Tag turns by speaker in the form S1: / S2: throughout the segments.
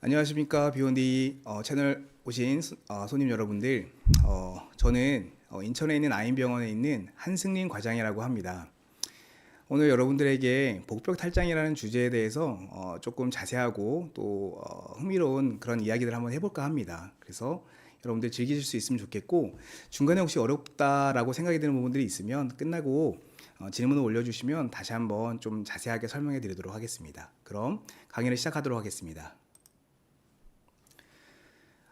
S1: 안녕하십니까 비욘디 채널 오신 손님 여러분들. 저는 인천에 있는 아인병원에 있는 한승림 과장이라고 합니다. 오늘 여러분들에게 복벽 탈장이라는 주제에 대해서 조금 자세하고 또 흥미로운 그런 이야기를 한번 해볼까 합니다. 그래서 여러분들 즐기실 수 있으면 좋겠고, 중간에 혹시 어렵다라고 생각이 드는 부분들이 있으면 끝나고 질문을 올려주시면 다시 한번 좀 자세하게 설명해 드리도록 하겠습니다. 그럼 강의를 시작하도록 하겠습니다.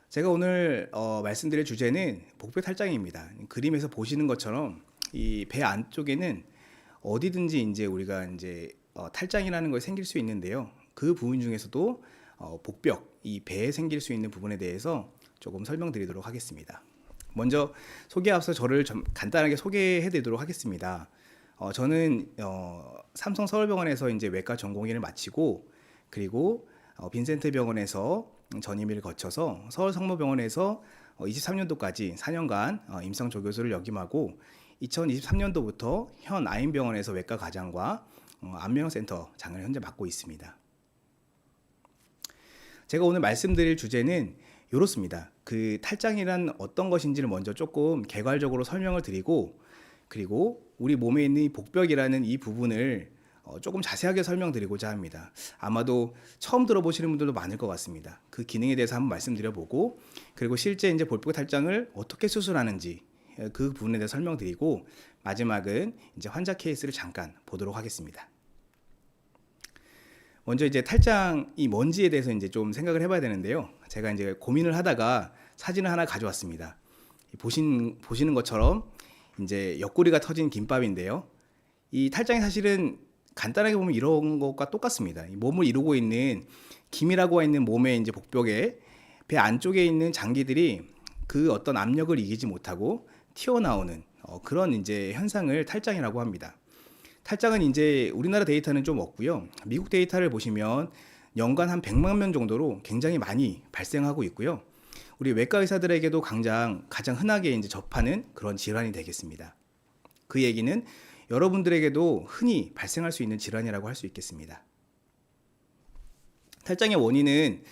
S1: 제가 오늘 말씀드릴 주제는 복벽 탈장입니다. 그림에서 보시는 것처럼 이 배 안쪽에는 어디든지 이제 우리가 이제 탈장이라는 것이 생길 수 있는데요. 그 부분 중에서도 복벽, 이 배에 생길 수 있는 부분에 대해서 조금 설명드리도록 하겠습니다. 먼저 소개 앞서 저를 좀 간단하게 소개해 드리도록 하겠습니다. 저는 삼성 서울병원에서 이제 외과 전공의를 마치고, 그리고 빈센트 병원에서 전임의를 거쳐서 서울 성모병원에서 23년도까지 4년간 임상조교수를 역임하고, 2023년도부터 현 아인병원에서 외과 과장과 안면센터 장을 현재 맡고 있습니다. 제가 오늘 말씀드릴 주제는 이렇습니다. 그 탈장이란 어떤 것인지를 먼저 조금 개괄적으로 설명을 드리고, 그리고 우리 몸에 있는 이 복벽이라는 이 부분을 조금 자세하게 설명드리고자 합니다. 아마도 처음 들어보시는 분들도 많을 것 같습니다. 그 기능에 대해서 한번 말씀드려보고, 그리고 실제 이제 복벽 탈장을 어떻게 수술하는지 그 부분에 대해서 설명드리고, 마지막은 이제 환자 케이스를 잠깐 보도록 하겠습니다. 먼저 이제 탈장이 뭔지에 대해서 이제 좀 생각을 해봐야 되는데요. 제가 이제 고민을 하다가 사진을 하나 가져왔습니다. 보시는 것처럼 이제 옆구리가 터진 김밥인데요. 이 탈장이 사실은 간단하게 보면 이런 것과 똑같습니다. 이 몸을 이루고 있는 김이라고 하 있는 몸의 이제 복벽에 배 안쪽에 있는 장기들이 그 어떤 압력을 이기지 못하고 튀어나오는 그런 이제 현상을 탈장이라고 합니다. 탈장은 이제 우리나라 데이터는 좀 없고요. 미국 데이터를 보시면 연간 한 100만 명 정도로 굉장히 많이 발생하고 있고요. 우리 외과 의사들에게도 가장 흔하게 이제 접하는 그런 질환이 되겠습니다. 그 얘기는 여러분들에게도 흔히 발생할 수 있는 질환이라고 할 수 있겠습니다. 탈장의 원인은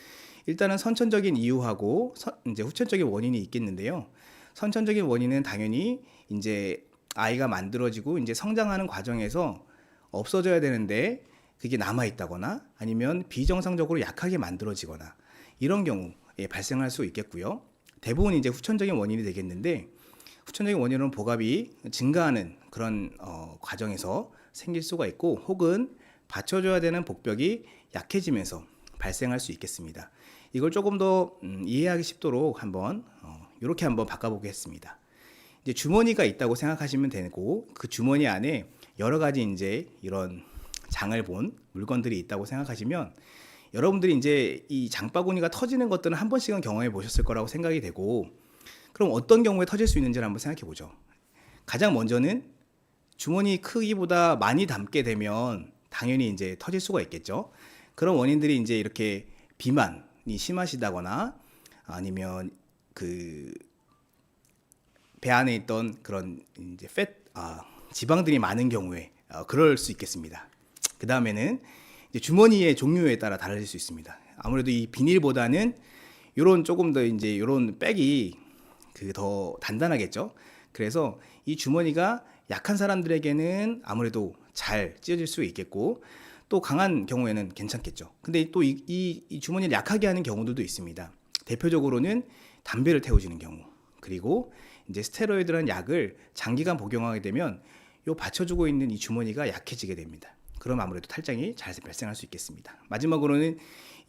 S1: 일단은 선천적인 이유하고 이제 후천적인 원인이 있겠는데요. 선천적인 원인은 당연히 이제 아이가 만들어지고 이제 성장하는 과정에서 없어져야 되는데 그게 남아 있다거나 아니면 비정상적으로 약하게 만들어지거나 이런 경우에 발생할 수 있겠고요. 대부분 이제 후천적인 원인이 되겠는데, 후천적인 원인은 복압이 증가하는 그런 과정에서 생길 수가 있고, 혹은 받쳐줘야 되는 복벽이 약해지면서 발생할 수 있겠습니다. 이걸 조금 더 이해하기 쉽도록 한번 이렇게 한번 바꿔보겠습니다. 이제 주머니가 있다고 생각하시면 되고, 그 주머니 안에 여러 가지 이제 이런 장을 본 물건들이 있다고 생각하시면, 여러분들이 이제 이 장바구니가 터지는 것들은 한 번씩은 경험해 보셨을 거라고 생각이 되고, 그럼 어떤 경우에 터질 수 있는지를 한번 생각해 보죠. 가장 먼저는 주머니 크기보다 많이 담게 되면 당연히 이제 터질 수가 있겠죠. 그런 원인들이 이제 이렇게 비만이 심하시다거나 아니면 그 배 안에 있던 그런 이제 지방들이 많은 경우에 그럴 수 있겠습니다. 그 다음에는 이제 주머니의 종류에 따라 달라질 수 있습니다. 아무래도 이 비닐보다는 이런 조금 더 이제 이런 백이 더 단단하겠죠. 그래서 이 주머니가 약한 사람들에게는 아무래도 잘 찢어질 수 있겠고, 또 강한 경우에는 괜찮겠죠. 근데 또 이 주머니를 약하게 하는 경우들도 있습니다. 대표적으로는 담배를 태워주는 경우, 그리고 이제 스테로이드라는 약을 장기간 복용하게 되면 요 받쳐주고 있는 이 주머니가 약해지게 됩니다. 그럼 아무래도 탈장이 잘 발생할 수 있겠습니다. 마지막으로는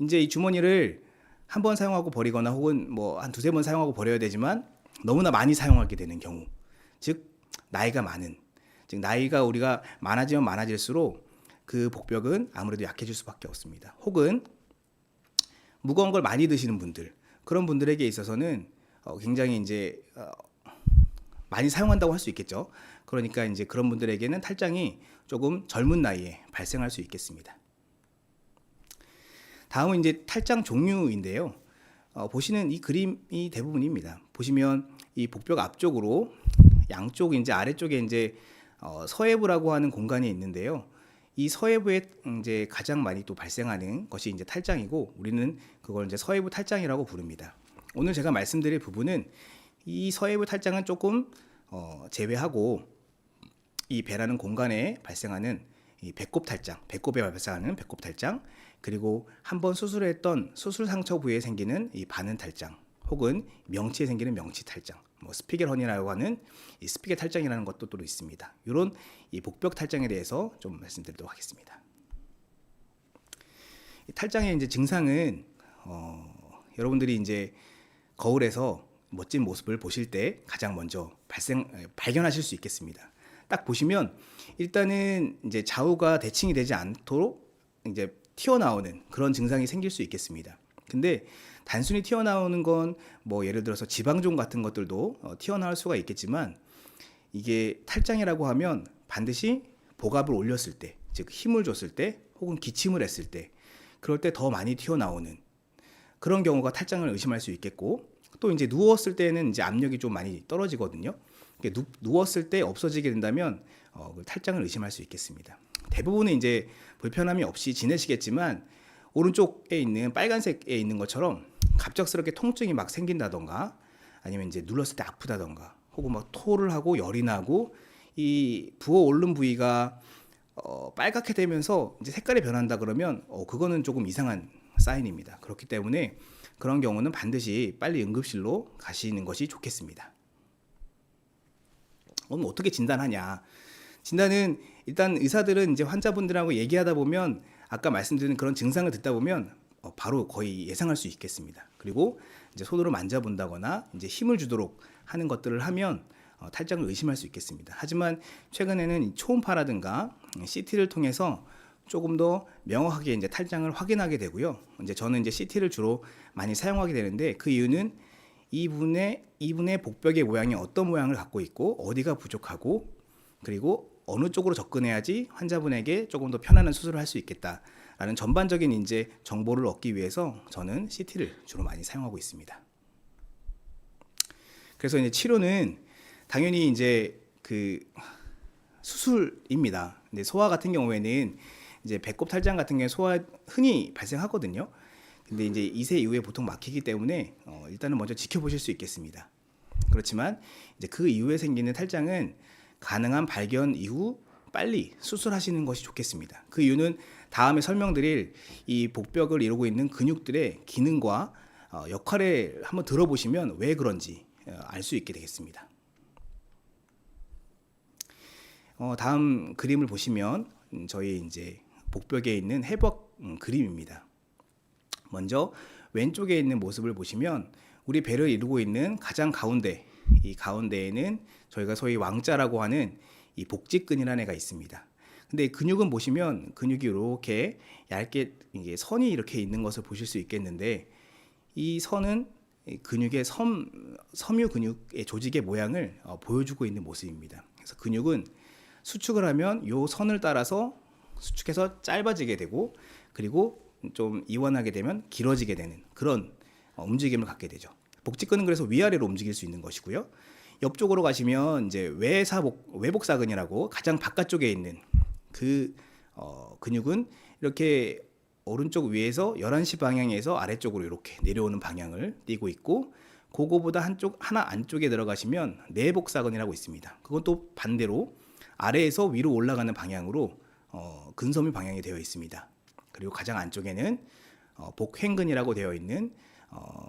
S1: 이제 이 주머니를 한 번 사용하고 버리거나 혹은 뭐 한 두세 번 사용하고 버려야 되지만 너무나 많이 사용하게 되는 경우, 즉 나이가 많은, 즉 나이가 우리가 많아지면 많아질수록 그 복벽은 아무래도 약해질 수밖에 없습니다. 혹은 무거운 걸 많이 드시는 분들, 그런 분들에게 있어서는 굉장히 이제 많이 사용한다고 할 수 있겠죠. 그러니까 이제 그런 분들에게는 탈장이 조금 젊은 나이에 발생할 수 있겠습니다. 다음은 이제 탈장 종류인데요. 보시는 이 그림이 대부분입니다. 보시면 이 복벽 앞쪽으로 양쪽 이제 아래쪽에 이제 서해부라고 하는 공간이 있는데요. 이 서해부에 이제 가장 많이 또 발생하는 것이 이제 탈장이고, 우리는 그걸 이제 서해부 탈장이라고 부릅니다. 오늘 제가 말씀드릴 부분은 이 서해부 탈장은 조금 제외하고, 이 배라는 공간에 발생하는 이 배꼽 탈장, 배꼽에 발생하는 배꼽 탈장, 그리고 한번 수술했던 수술 상처 부위에 생기는 이 반응 탈장, 혹은 명치에 생기는 명치 탈장, 뭐 스피겔 헌이라고 하는 이 스피겔 탈장이라는 것도 또 있습니다. 이런 이 복벽 탈장에 대해서 좀 말씀드리도록 하겠습니다. 이 탈장의 이제 증상은 여러분들이 이제 거울에서 멋진 모습을 보실 때 가장 먼저 발견하실 수 있겠습니다. 딱 보시면 일단은 이제 좌우가 대칭이 되지 않도록 이제 튀어나오는 그런 증상이 생길 수 있겠습니다. 근데 단순히 튀어나오는 건 뭐 예를 들어서 지방종 같은 것들도 튀어나올 수가 있겠지만, 이게 탈장이라고 하면 반드시 복압을 올렸을 때, 즉 힘을 줬을 때, 혹은 기침을 했을 때, 그럴 때 더 많이 튀어나오는 그런 경우가 탈장을 의심할 수 있겠고, 또 이제 누웠을 때는 이제 압력이 좀 많이 떨어지거든요. 누웠을 때 없어지게 된다면 탈장을 의심할 수 있겠습니다. 대부분은 이제 불편함이 없이 지내시겠지만, 오른쪽에 있는 빨간색에 있는 것처럼 갑작스럽게 통증이 막 생긴다던가, 아니면 이제 눌렀을 때 아프다던가, 혹은 막 토를 하고 열이 나고 이 부어 오른 부위가 빨갛게 되면서 이제 색깔이 변한다 그러면 그거는 조금 이상한 사인입니다. 그렇기 때문에 그런 경우는 반드시 빨리 응급실로 가시는 것이 좋겠습니다. 그럼 어떻게 진단하냐? 진단은 일단 의사들은 이제 환자분들하고 얘기하다 보면, 아까 말씀드린 그런 증상을 듣다 보면 바로 거의 예상할 수 있겠습니다. 그리고 이제 손으로 만져본다거나 이제 힘을 주도록 하는 것들을 하면 탈장을 의심할 수 있겠습니다. 하지만 최근에는 초음파라든가 CT를 통해서 조금 더 명확하게 이제 탈장을 확인하게 되고요. 이제 저는 이제 CT를 주로 많이 사용하게 되는데, 그 이유는 이분의 복벽의 모양이 어떤 모양을 갖고 있고 어디가 부족하고, 그리고 어느 쪽으로 접근해야지 환자분에게 조금 더 편안한 수술을 할 수 있겠다라는 전반적인 이제 정보를 얻기 위해서 저는 CT를 주로 많이 사용하고 있습니다. 그래서 이제 치료는 당연히 이제 그 수술입니다. 근데 소아 같은 경우에는 이제 배꼽 탈장 같은 경우에 소아 흔히 발생하거든요. 근데 이제 2세 이후에 보통 막히기 때문에 일단은 먼저 지켜보실 수 있겠습니다. 그렇지만 이제 그 이후에 생기는 탈장은 가능한 발견 이후 빨리 수술하시는 것이 좋겠습니다. 그 이유는 다음에 설명드릴 이 복벽을 이루고 있는 근육들의 기능과 역할을 한번 들어보시면 왜 그런지 알 수 있게 되겠습니다. 다음 그림을 보시면 저희 이제 복벽에 있는 해부학 그림입니다. 먼저 왼쪽에 있는 모습을 보시면 우리 배를 이루고 있는 가장 가운데, 이 가운데에는 저희가 소위 왕자라고 하는 이 복직근이라는 애가 있습니다. 근데 근육은 보시면 근육이 이렇게 얇게 이게 선이 이렇게 있는 것을 보실 수 있겠는데, 이 선은 근육의 섬유 근육의 조직의 모양을 보여주고 있는 모습입니다. 그래서 근육은 수축을 하면 이 선을 따라서 수축해서 짧아지게 되고, 그리고 좀 이완하게 되면 길어지게 되는 그런 움직임을 갖게 되죠. 복직근은 그래서 위아래로 움직일 수 있는 것이고요. 옆쪽으로 가시면 이제 외복사근이라고 가장 바깥쪽에 있는 그 근육은 이렇게 오른쪽 위에서 11시 방향에서 아래쪽으로 이렇게 내려오는 방향을 띠고 있고, 그거보다 하나 안쪽에 들어가시면 내복사근이라고 있습니다. 그건 또 반대로 아래에서 위로 올라가는 방향으로 근섬유 방향이 되어 있습니다. 그리고 가장 안쪽에는 복횡근이라고 되어 있는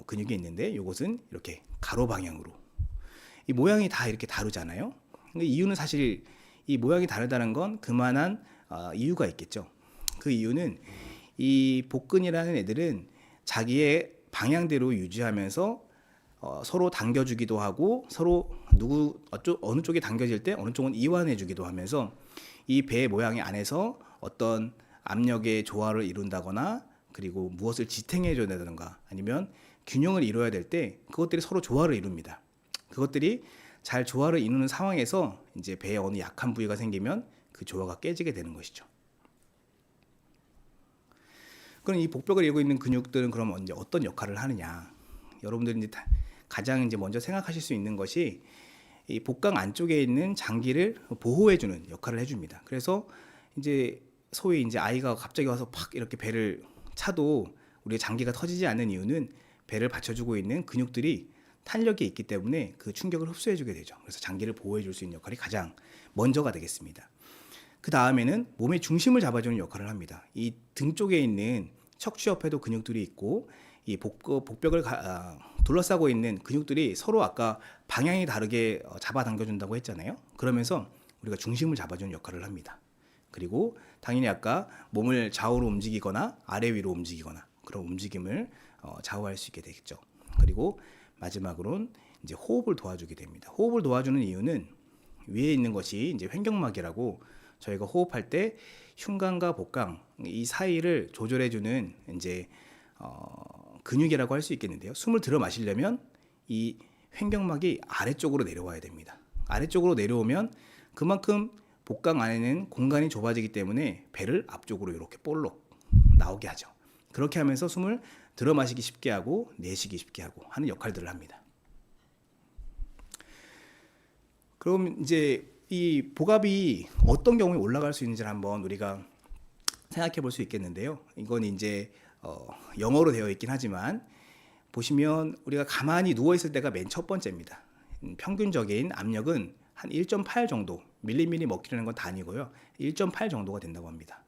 S1: 근육이 있는데, 이것은 이렇게 가로 방향으로. 이 모양이 다 이렇게 다르잖아요. 근데 이유는 사실 이 모양이 다르다는 건 그만한 이유가 있겠죠. 그 이유는 이 복근이라는 애들은 자기의 방향대로 유지하면서 서로 당겨주기도 하고, 서로 어느 쪽이 당겨질 때 어느 쪽은 이완해주기도 하면서 이 배 모양의 안에서 어떤 압력의 조화를 이룬다거나, 그리고 무엇을 지탱해줘야 된다던가, 아니면 균형을 이루어야 될 때 그것들이 서로 조화를 이룹니다. 그것들이 잘 조화를 이루는 상황에서 이제 배에 어느 약한 부위가 생기면 그 조화가 깨지게 되는 것이죠. 그럼 이 복벽을 이루고 있는 근육들은 그럼 이제 어떤 역할을 하느냐? 여러분들이 이제 가장 이제 먼저 생각하실 수 있는 것이 이 복강 안쪽에 있는 장기를 보호해주는 역할을 해줍니다. 그래서 이제 소위 이제 아이가 갑자기 와서 팍 이렇게 배를 차도 우리의 장기가 터지지 않는 이유는 배를 받쳐주고 있는 근육들이 탄력이 있기 때문에 그 충격을 흡수해주게 되죠. 그래서 장기를 보호해줄 수 있는 역할이 가장 먼저가 되겠습니다. 그 다음에는 몸의 중심을 잡아주는 역할을 합니다. 이 등 쪽에 있는 척추 옆에도 근육들이 있고 이 복벽을 둘러싸고 있는 근육들이 서로 아까 방향이 다르게 잡아당겨준다고 했잖아요. 그러면서 우리가 중심을 잡아주는 역할을 합니다. 그리고 당연히 아까 몸을 좌우로 움직이거나 아래 위로 움직이거나 그런 움직임을 좌우할 수 있게 되겠죠. 그리고 마지막으로는 이제 호흡을 도와주게 됩니다. 호흡을 도와주는 이유는 위에 있는 것이 이제 횡격막이라고 저희가 호흡할 때 흉곽과 복강 이 사이를 조절해주는 이제 근육이라고 할 수 있겠는데요. 숨을 들어 마시려면 이 횡격막이 아래쪽으로 내려와야 됩니다. 아래쪽으로 내려오면 그만큼 복강 안에는 공간이 좁아지기 때문에 배를 앞쪽으로 이렇게 볼록 나오게 하죠. 그렇게 하면서 숨을 들어 마시기 쉽게 하고 내쉬기 쉽게 하고 하는 역할들을 합니다. 그럼 이제 이 복압이 어떤 경우에 올라갈 수 있는지를 한번 우리가 생각해 볼 수 있겠는데요. 이건 이제 영어로 되어 있긴 하지만 보시면 우리가 가만히 누워 있을 때가 맨 첫 번째입니다. 평균적인 압력은 한 1.8 정도, 밀리미리 먹기라는 건 단위고요. 1.8 정도가 된다고 합니다.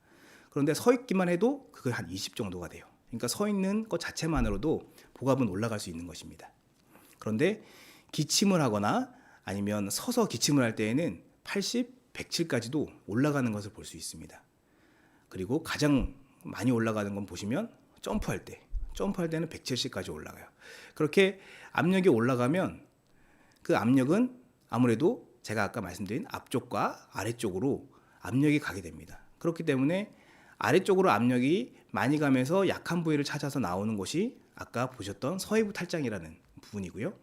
S1: 그런데 서 있기만 해도 그게 한 20 정도가 돼요. 그러니까 서 있는 것 자체만으로도 복압은 올라갈 수 있는 것입니다. 그런데 기침을 하거나 아니면 서서 기침을 할 때에는 80, 107까지도 올라가는 것을 볼 수 있습니다. 그리고 가장 많이 올라가는 건 보시면 점프할 때는 170까지 올라가요. 그렇게 압력이 올라가면 그 압력은 아무래도 제가 아까 말씀드린 앞쪽과 아래쪽으로 압력이 가게 됩니다. 그렇기 때문에 아래쪽으로 압력이 많이 가면서 약한 부위를 찾아서 나오는 것이 아까 보셨던 서해부 탈장이라는 부분이고요.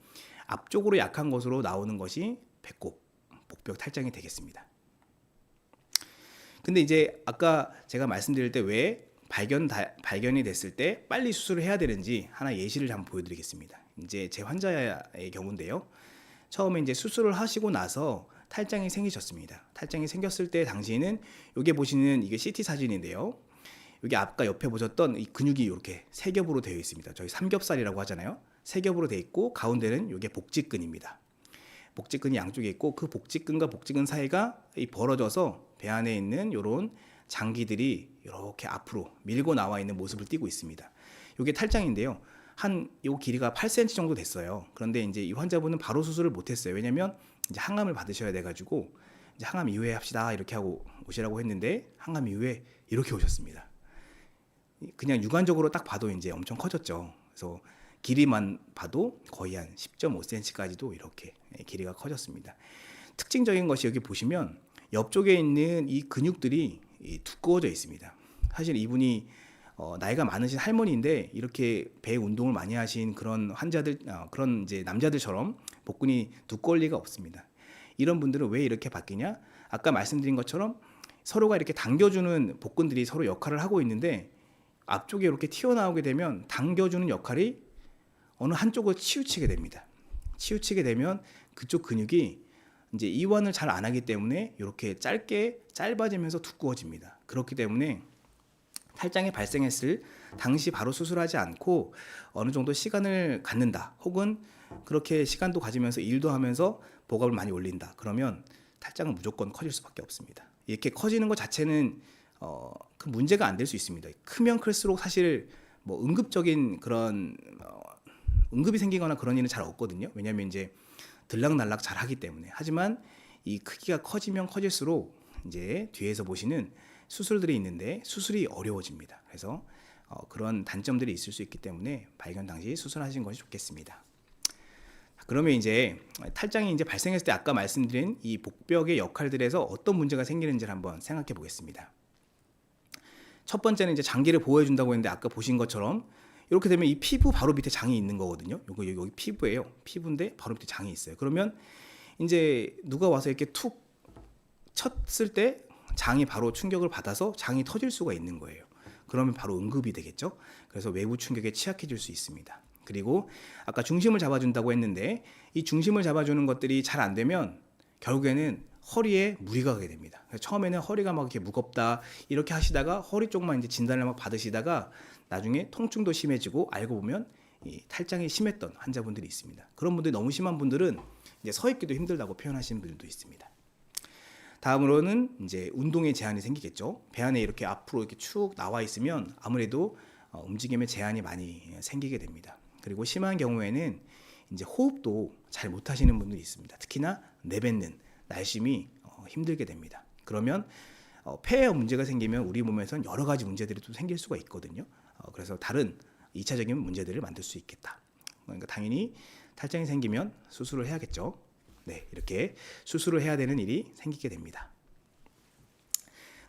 S1: 앞쪽으로 약한 것으로 나오는 것이 배꼽, 복벽 탈장이 되겠습니다. 근데 이제 아까 제가 말씀드릴 때 왜 발견이 됐을 때 빨리 수술을 해야 되는지 하나 예시를 한번 보여드리겠습니다. 이제 제 환자의 경우인데요. 처음에 이제 수술을 하시고 나서 탈장이 생기셨습니다. 탈장이 생겼을 때 당시에는 여기 보시는 이게 CT 사진인데요. 여기 아까 옆에 보셨던 이 근육이 이렇게 세 겹으로 되어 있습니다. 저희 삼겹살이라고 하잖아요. 세 겹으로 되어 있고 가운데는 이게 복직근입니다. 복직근이 양쪽에 있고 그 복직근과 복직근 사이가 벌어져서 배 안에 있는 이런 장기들이 이렇게 앞으로 밀고 나와 있는 모습을 띠고 있습니다. 이게 탈장인데요. 요 길이가 8cm 정도 됐어요. 그런데 이제 이 환자분은 바로 수술을 못했어요. 왜냐면 이제 항암을 받으셔야 돼가지고 이제 항암 이후에 합시다 이렇게 하고 오시라고 했는데 항암 이후에 이렇게 오셨습니다. 그냥 육안적으로 딱 봐도 이제 엄청 커졌죠. 그래서 길이만 봐도 거의 한 10.5cm까지도 이렇게 길이가 커졌습니다. 특징적인 것이 여기 보시면 옆쪽에 있는 이 근육들이 두꺼워져 있습니다. 사실 이분이 나이가 많으신 할머니인데 이렇게 배 운동을 많이 하신 그런 환자들, 그런 이제 남자들처럼 복근이 두꺼울 리가 없습니다. 이런 분들은 왜 이렇게 바뀌냐? 아까 말씀드린 것처럼 서로가 이렇게 당겨주는 복근들이 서로 역할을 하고 있는데 앞쪽에 이렇게 튀어나오게 되면 당겨주는 역할이 어느 한쪽을 치우치게 됩니다. 치우치게 되면 그쪽 근육이 이제 이완을 잘 안 하기 때문에 이렇게 짧아지면서 두꺼워집니다. 그렇기 때문에 탈장이 발생했을 당시 바로 수술하지 않고 어느 정도 시간을 갖는다. 혹은 그렇게 시간도 가지면서 일도 하면서 복압을 많이 올린다. 그러면 탈장은 무조건 커질 수밖에 없습니다. 이렇게 커지는 것 자체는 그 문제가 안 될 수 있습니다. 크면 클수록 사실 뭐 응급적인 그런 응급이 생기거나 그런 일은 잘 없거든요. 왜냐하면 이제 들락날락 잘 하기 때문에. 하지만 이 크기가 커지면 커질수록 이제 뒤에서 보시는 수술들이 있는데 수술이 어려워집니다. 그래서 그런 단점들이 있을 수 있기 때문에 발견 당시 수술하신 것이 좋겠습니다. 그러면 이제 탈장이 이제 발생했을 때 아까 말씀드린 이 복벽의 역할들에서 어떤 문제가 생기는지를 한번 생각해 보겠습니다. 첫 번째는 이제 장기를 보호해 준다고 했는데 아까 보신 것처럼 이렇게 되면 이 피부 바로 밑에 장이 있는 거거든요. 여기 피부예요. 피부인데 바로 밑에 장이 있어요. 그러면 이제 누가 와서 이렇게 툭 쳤을 때 장이 바로 충격을 받아서 장이 터질 수가 있는 거예요. 그러면 바로 응급이 되겠죠. 그래서 외부 충격에 취약해질 수 있습니다. 그리고 아까 중심을 잡아준다고 했는데 이 중심을 잡아주는 것들이 잘 안 되면 결국에는 허리에 무리가 가게 됩니다. 처음에는 허리가 막 이렇게 무겁다 이렇게 하시다가 허리 쪽만 이제 진단을 막 받으시다가 나중에 통증도 심해지고 알고 보면 이 탈장이 심했던 환자분들이 있습니다. 그런 분들이 너무 심한 분들은 이제 서 있기도 힘들다고 표현하시는 분들도 있습니다. 다음으로는 이제 운동에 제한이 생기겠죠. 배 안에 이렇게 앞으로 이렇게 축 나와 있으면 아무래도 움직임에 제한이 많이 생기게 됩니다. 그리고 심한 경우에는 이제 호흡도 잘 못하시는 분들이 있습니다. 특히나 내뱉는 날심이 힘들게 됩니다. 그러면 폐에 문제가 생기면 우리 몸에서는 여러 가지 문제들이 또 생길 수가 있거든요. 그래서 다른 2차적인 문제들을 만들 수 있겠다. 그러니까 당연히 탈장이 생기면 수술을 해야겠죠. 네, 이렇게 수술을 해야 되는 일이 생기게 됩니다.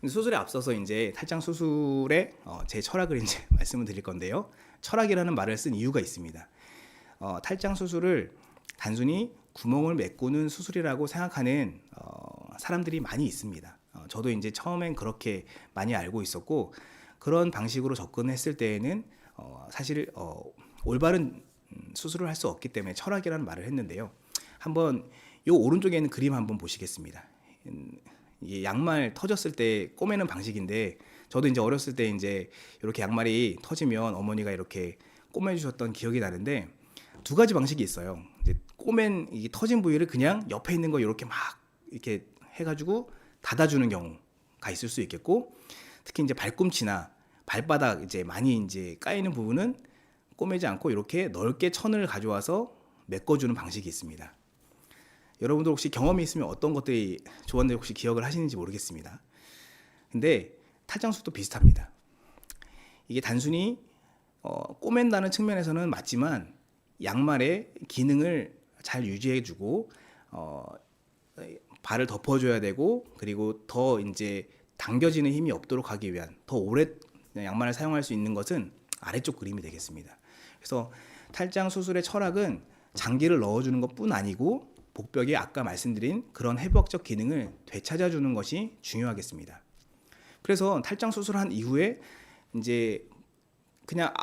S1: 수술에 앞서서 이제 탈장 수술의 제 철학을 이제 말씀을 드릴 건데요. 철학이라는 말을 쓴 이유가 있습니다. 탈장 수술을 단순히 구멍을 메꾸는 수술이라고 생각하는 사람들이 많이 있습니다. 저도 이제 처음엔 그렇게 많이 알고 있었고 그런 방식으로 접근했을 때에는 사실 올바른 수술을 할 수 없기 때문에 철학이라는 말을 했는데요. 한번 요 오른쪽에 있는 그림 한번 보시겠습니다. 이게 양말 터졌을 때 꼬매는 방식인데 저도 이제 어렸을 때 이제 이렇게 양말이 터지면 어머니가 이렇게 꼬매 주셨던 기억이 나는데 두 가지 방식이 있어요. 이제 꼬맨 이 터진 부위를 그냥 옆에 있는 거 이렇게 막 이렇게 해가지고 닫아주는 경우가 있을 수 있겠고 특히 이제 발꿈치나 발바닥 이제 많이 이제 까이는 부분은 꼬매지 않고 이렇게 넓게 천을 가져와서 메꿔주는 방식이 있습니다. 여러분들 혹시 경험이 있으면 어떤 것들이 좋았는지 혹시 기억을 하시는지 모르겠습니다. 근데 탈장수도 비슷합니다. 이게 단순히 꼬맨다는 측면에서는 맞지만 양말의 기능을 잘 유지해주고 발을 덮어줘야 되고 그리고 더 이제 당겨지는 힘이 없도록 하기 위한 더 오래 양말을 사용할 수 있는 것은 아래쪽 그림이 되겠습니다. 그래서 탈장 수술의 철학은 장기를 넣어주는 것뿐 아니고 복벽에 아까 말씀드린 그런 해부학적 기능을 되찾아주는 것이 중요하겠습니다. 그래서 탈장 수술한 이후에 이제 그냥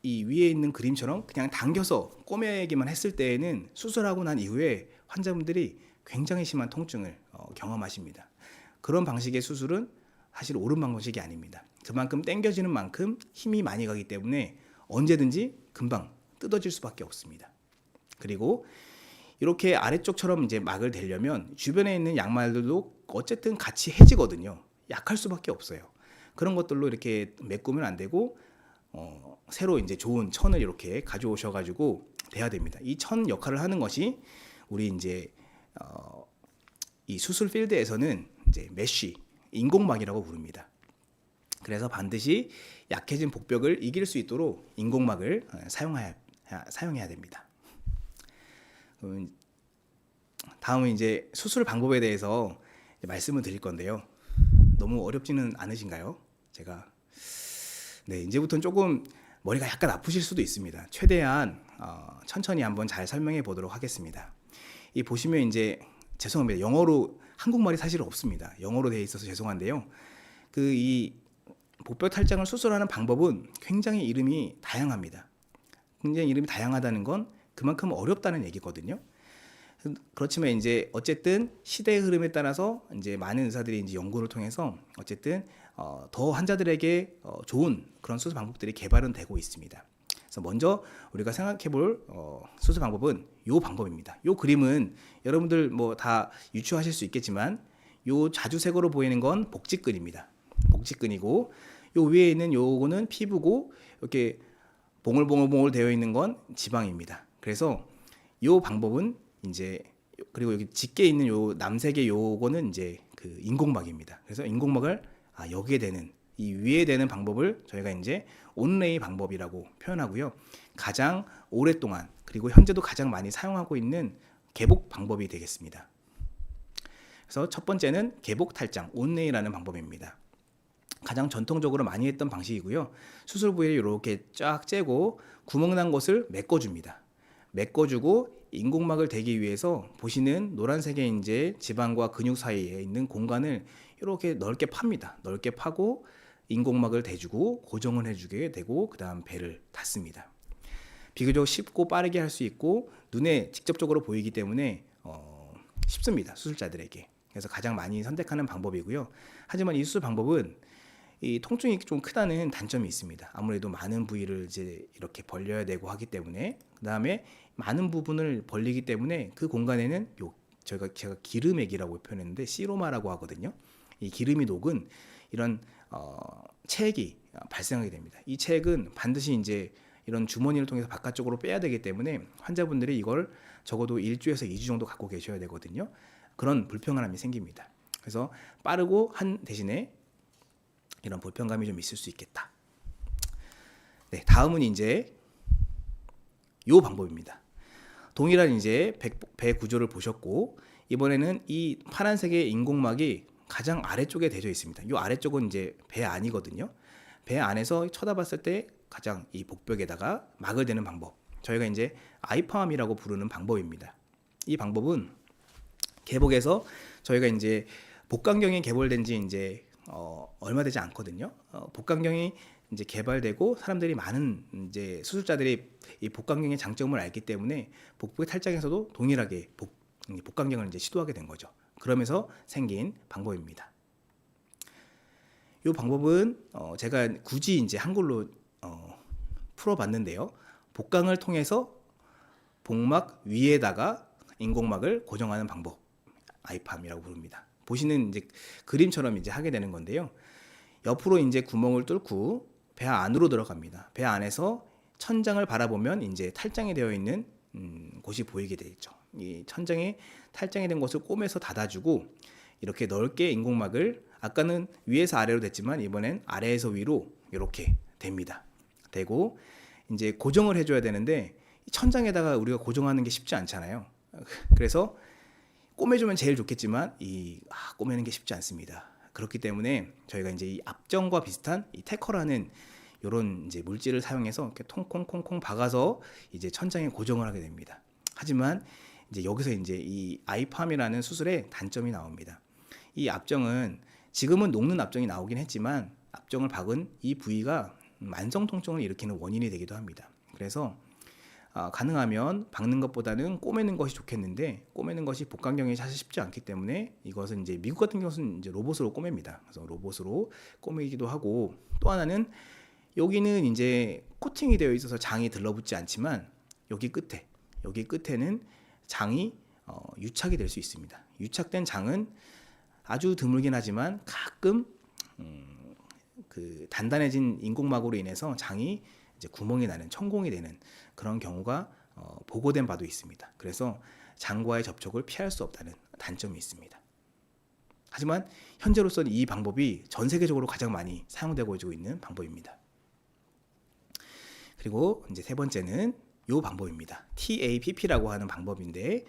S1: 이 위에 있는 그림처럼 그냥 당겨서 꼬매기만 했을 때에는 수술하고 난 이후에 환자분들이 굉장히 심한 통증을 경험하십니다. 그런 방식의 수술은 사실 옳은 방식이 아닙니다. 그만큼 당겨지는 만큼 힘이 많이 가기 때문에 언제든지 금방 뜯어질 수밖에 없습니다. 그리고 이렇게 아래쪽처럼 이제 막을 대려면 주변에 있는 양말들도 어쨌든 같이 해지거든요. 약할 수밖에 없어요. 그런 것들로 이렇게 메꾸면 안 되고 새로 이제 좋은 천을 이렇게 가져오셔가지고 대야 됩니다. 이 천 역할을 하는 것이 우리 이제 이 수술 필드에서는 이제 메쉬 인공막이라고 부릅니다. 그래서 반드시 약해진 복벽을 이길 수 있도록 인공막을 사용해야 됩니다. 다음은 이제 수술 방법에 대해서 말씀을 드릴 건데요. 너무 어렵지는 않으신가요? 제가 네, 이제부터는 조금 머리가 약간 아프실 수도 있습니다. 최대한 천천히 한번 잘 설명해 보도록 하겠습니다. 이 보시면 이제 죄송합니다. 영어로 한국말이 사실 없습니다. 영어로 되어 있어서 죄송한데요. 이 복벽 탈장을 수술하는 방법은 굉장히 이름이 다양합니다. 굉장히 이름이 다양하다는 건 그만큼 어렵다는 얘기거든요. 그렇지만 이제 어쨌든 시대의 흐름에 따라서 이제 많은 의사들이 이제 연구를 통해서 어쨌든 더 환자들에게 좋은 그런 수술 방법들이 개발은 되고 있습니다. 그래서 먼저 우리가 생각해볼 수술 방법은 이 방법입니다. 이 그림은 여러분들 뭐 다 유추하실 수 있겠지만 이 자주색으로 보이는 건 복직근입니다. 복직근이고 요 위에 있는 요거는 피부고 이렇게 봉글봉글 되어 있는 건 지방입니다. 그래서 요 방법은 이제 그리고 여기 짙게 있는 요 남색의 요거는 이제 그 인공막입니다. 그래서 인공막을 여기에 대는 이 위에 대는 방법을 저희가 이제 온레이 방법이라고 표현하고요. 가장 오랫동안 그리고 현재도 가장 많이 사용하고 있는 개복 방법이 되겠습니다. 그래서 첫 번째는 개복 탈장 온레이라는 방법입니다. 가장 전통적으로 많이 했던 방식이고요. 수술 부위를 이렇게 쫙 째고 구멍 난 곳을 메꿔줍니다. 메꿔주고 인공막을 대기 위해서 보시는 노란색의 이제 지방과 근육 사이에 있는 공간을 이렇게 넓게 팝니다. 넓게 파고 인공막을 대주고 고정을 해주게 되고 그 다음 배를 닫습니다. 비교적 쉽고 빠르게 할 수 있고 눈에 직접적으로 보이기 때문에 쉽습니다. 수술자들에게. 그래서 가장 많이 선택하는 방법이고요. 하지만 이 수술 방법은 이 통증이 좀 크다는 단점이 있습니다. 아무래도 많은 부위를 이제 이렇게 벌려야 되고 하기 때문에, 그 다음에 많은 부분을 벌리기 때문에 그 공간에는 제가 기름액이라고 표현했는데 시로마라고 하거든요. 이 기름이 녹은 이런 체액이 발생하게 됩니다. 이 체액은 반드시 이제 이런 주머니를 통해서 바깥쪽으로 빼야 되기 때문에 환자분들이 이걸 적어도 1주에서 2주 정도 갖고 계셔야 되거든요. 그런 불편함이 생깁니다. 그래서 빠르고 한 대신에 이런 불편감이 좀 있을 수 있겠다. 네, 다음은 이제 요 방법입니다. 동일한 이제 배 구조를 보셨고, 이번에는 이 파란색의 인공막이 가장 아래쪽에 대져 있습니다. 이 아래쪽은 이제 배 안이거든요. 배 안에서 쳐다봤을 때 가장 이 복벽에다가 막을 대는 방법, 저희가 이제 아이팜이라고 부르는 방법입니다. 이 방법은 개복에서 저희가 이제 복강경이 개발된 지 이제 얼마 되지 않거든요. 복강경이 이제 개발되고 사람들이 많은 이제 수술자들이 이 복강경의 장점을 알기 때문에 복부의 탈장에서도 동일하게 복강경을 이제 시도하게 된 거죠. 그러면서 생긴 방법입니다. 이 방법은 제가 굳이 이제 한글로 풀어봤는데요. 복강을 통해서 복막 위에다가 인공막을 고정하는 방법, 아이팜이라고 부릅니다. 보시는 이제 그림처럼 이제 하게 되는 건데요. 옆으로 이제 구멍을 뚫고 배 안으로 들어갑니다. 배 안에서 천장을 바라보면 이제 탈장이 되어 있는 곳이 보이게 되죠. 이 천장에 탈장이 된 곳을 꼬매서 닫아주고 이렇게 넓게 인공막을, 아까는 위에서 아래로 됐지만 이번엔 아래에서 위로 이렇게 됩니다. 되고 이제 고정을 해줘야 되는데 천장에다가 우리가 고정하는 게 쉽지 않잖아요. 그래서 꼬매주면 제일 좋겠지만 꼬매는 게 쉽지 않습니다. 그렇기 때문에 저희가 이제 이 압정과 비슷한 이 테커라는 이런 이제 물질을 사용해서 이렇게 통콩콩콩 박아서 이제 천장에 고정을 하게 됩니다. 하지만 이제 여기서 이제 이 아이팜이라는 수술의 단점이 나옵니다. 이 압정은 지금은 녹는 압정이 나오긴 했지만 압정을 박은 이 부위가 만성 통증을 일으키는 원인이 되기도 합니다. 그래서 가능하면 박는 것보다는 꼬매는 것이 좋겠는데 꼬매는 것이 복강경이 사실 쉽지 않기 때문에 이것은 이제 미국 같은 경우는 이제 로봇으로 꼬맵니다. 그래서 로봇으로 꼬매기도 하고, 또 하나는 여기는 이제 코팅이 되어 있어서 장이 들러붙지 않지만 여기 끝에는 장이 유착이 될 수 있습니다. 유착된 장은 아주 드물긴 하지만 가끔 그 단단해진 인공막으로 인해서 장이 이제 구멍이 나는, 천공이 되는 그런 경우가 보고된 바도 있습니다. 그래서 장과의 접촉을 피할 수 없다는 단점이 있습니다. 하지만 현재로서는 이 방법이 전 세계적으로 가장 많이 사용되고 있는 방법입니다. 그리고 이제 세 번째는 이 방법입니다. TAPP라고 하는 방법인데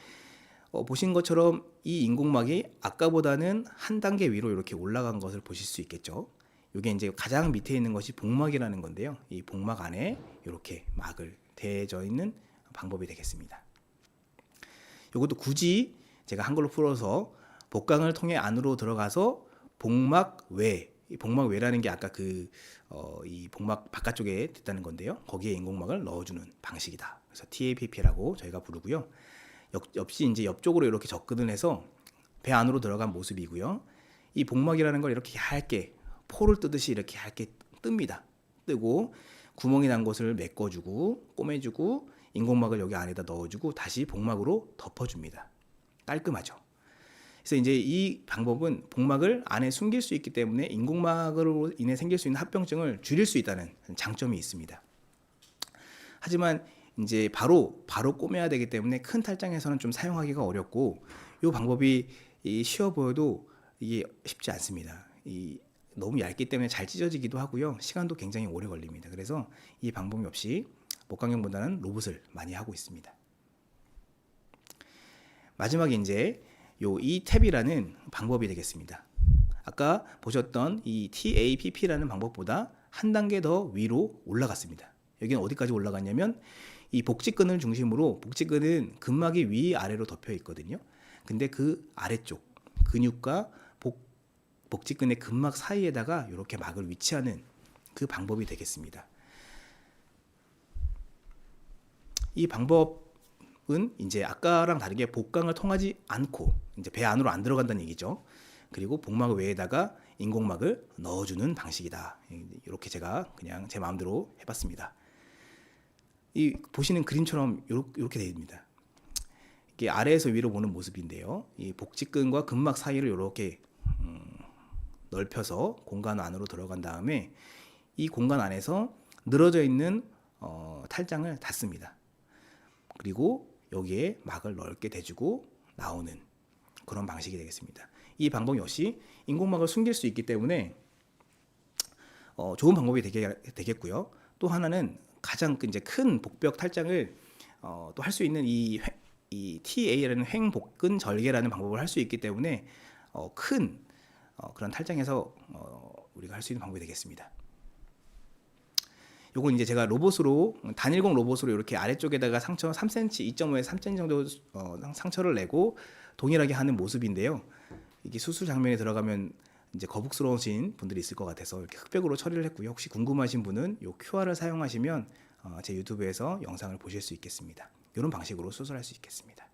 S1: 보신 것처럼 이 인공막이 아까보다는 한 단계 위로 이렇게 올라간 것을 보실 수 있겠죠. 이게 이제 가장 밑에 있는 것이 복막이라는 건데요. 이 복막 안에 이렇게 막을 대져 있는 방법이 되겠습니다. 이것도 굳이 제가 한글로 풀어서 복강을 통해 안으로 들어가서 복막 외, 복막 외라는 게 아까 이 복막 바깥쪽에 됐다는 건데요. 거기에 인공막을 넣어주는 방식이다. 그래서 TAPP라고 저희가 부르고요. 역시 이제 옆쪽으로 이렇게 접근을 해서 배 안으로 들어간 모습이고요. 이 복막이라는 걸 이렇게 얇게 포를 뜨듯이 이렇게 얇게 뜹니다. 뜨고 구멍이 난 곳을 메꿔주고 꼬매주고 인공막을 여기 안에다 넣어주고 다시 복막으로 덮어줍니다. 깔끔하죠. 그래서 이제 이 방법은 복막을 안에 숨길 수 있기 때문에 인공막으로 인해 생길 수 있는 합병증을 줄일 수 있다는 장점이 있습니다. 하지만 이제 바로 꼬매야 되기 때문에 큰 탈장에서는 좀 사용하기가 어렵고, 이 방법이 쉬워 보여도 이게 쉽지 않습니다. 너무 얇기 때문에 잘 찢어지기도 하고요. 시간도 굉장히 오래 걸립니다. 그래서 이 방법이 없이 복강경보다는 로봇을 많이 하고 있습니다. 마지막에 이제 이 탭이라는 방법이 되겠습니다. 아까 보셨던 이 TAPP라는 방법보다 한 단계 더 위로 올라갔습니다. 여기는 어디까지 올라갔냐면 이 복직근을 중심으로, 복직근은 근막이 위아래로 덮여 있거든요. 근데 그 아래쪽 근육과 복직근의 근막 사이에다가 이렇게 막을 위치하는 그 방법이 되겠습니다. 이 방법은 방법은 이제 아까랑 다르게 복강을 통하지 않고 이제 배 안으로 안 들어간다는 얘기죠. 그리고 복막 외에다가 인공막을 넣어주는 방식이다. 이렇게 제가 그냥 제 마음대로 해봤습니다. 이 보시는 그림처럼 이렇게 됩니다. 이게 아래에서 위로 보는 모습인데요. 이 복직근과 근막 사이를 이렇게 넓혀서 공간 안으로 들어간 다음에 이 공간 안에서 늘어져 있는 탈장을 닫습니다. 그리고 여기에 막을 넓게 대주고 나오는 그런 방식이 되겠습니다. 이 방법 역시 인공막을 숨길 수 있기 때문에 좋은 방법이 되겠고요. 또 하나는 가장 이제 큰 복벽 탈장을 또 할 수 있는 이 TA라는 횡복근 절개라는 방법을 할 수 있기 때문에 큰 그런 탈장에서 우리가 할 수 있는 방법이 되겠습니다. 요건 이제 제가 로봇으로 단일공 로봇으로 이렇게 아래쪽에다가 상처 3cm, 2.5에서 3cm 정도 상처를 내고 동일하게 하는 모습인데요. 이게 수술 장면에 들어가면 이제 거북스러우신 분들이 있을 것 같아서 이렇게 흑백으로 처리를 했고요. 혹시 궁금하신 분은 요 QR을 사용하시면 제 유튜브에서 영상을 보실 수 있겠습니다. 이런 방식으로 수술할 수 있겠습니다.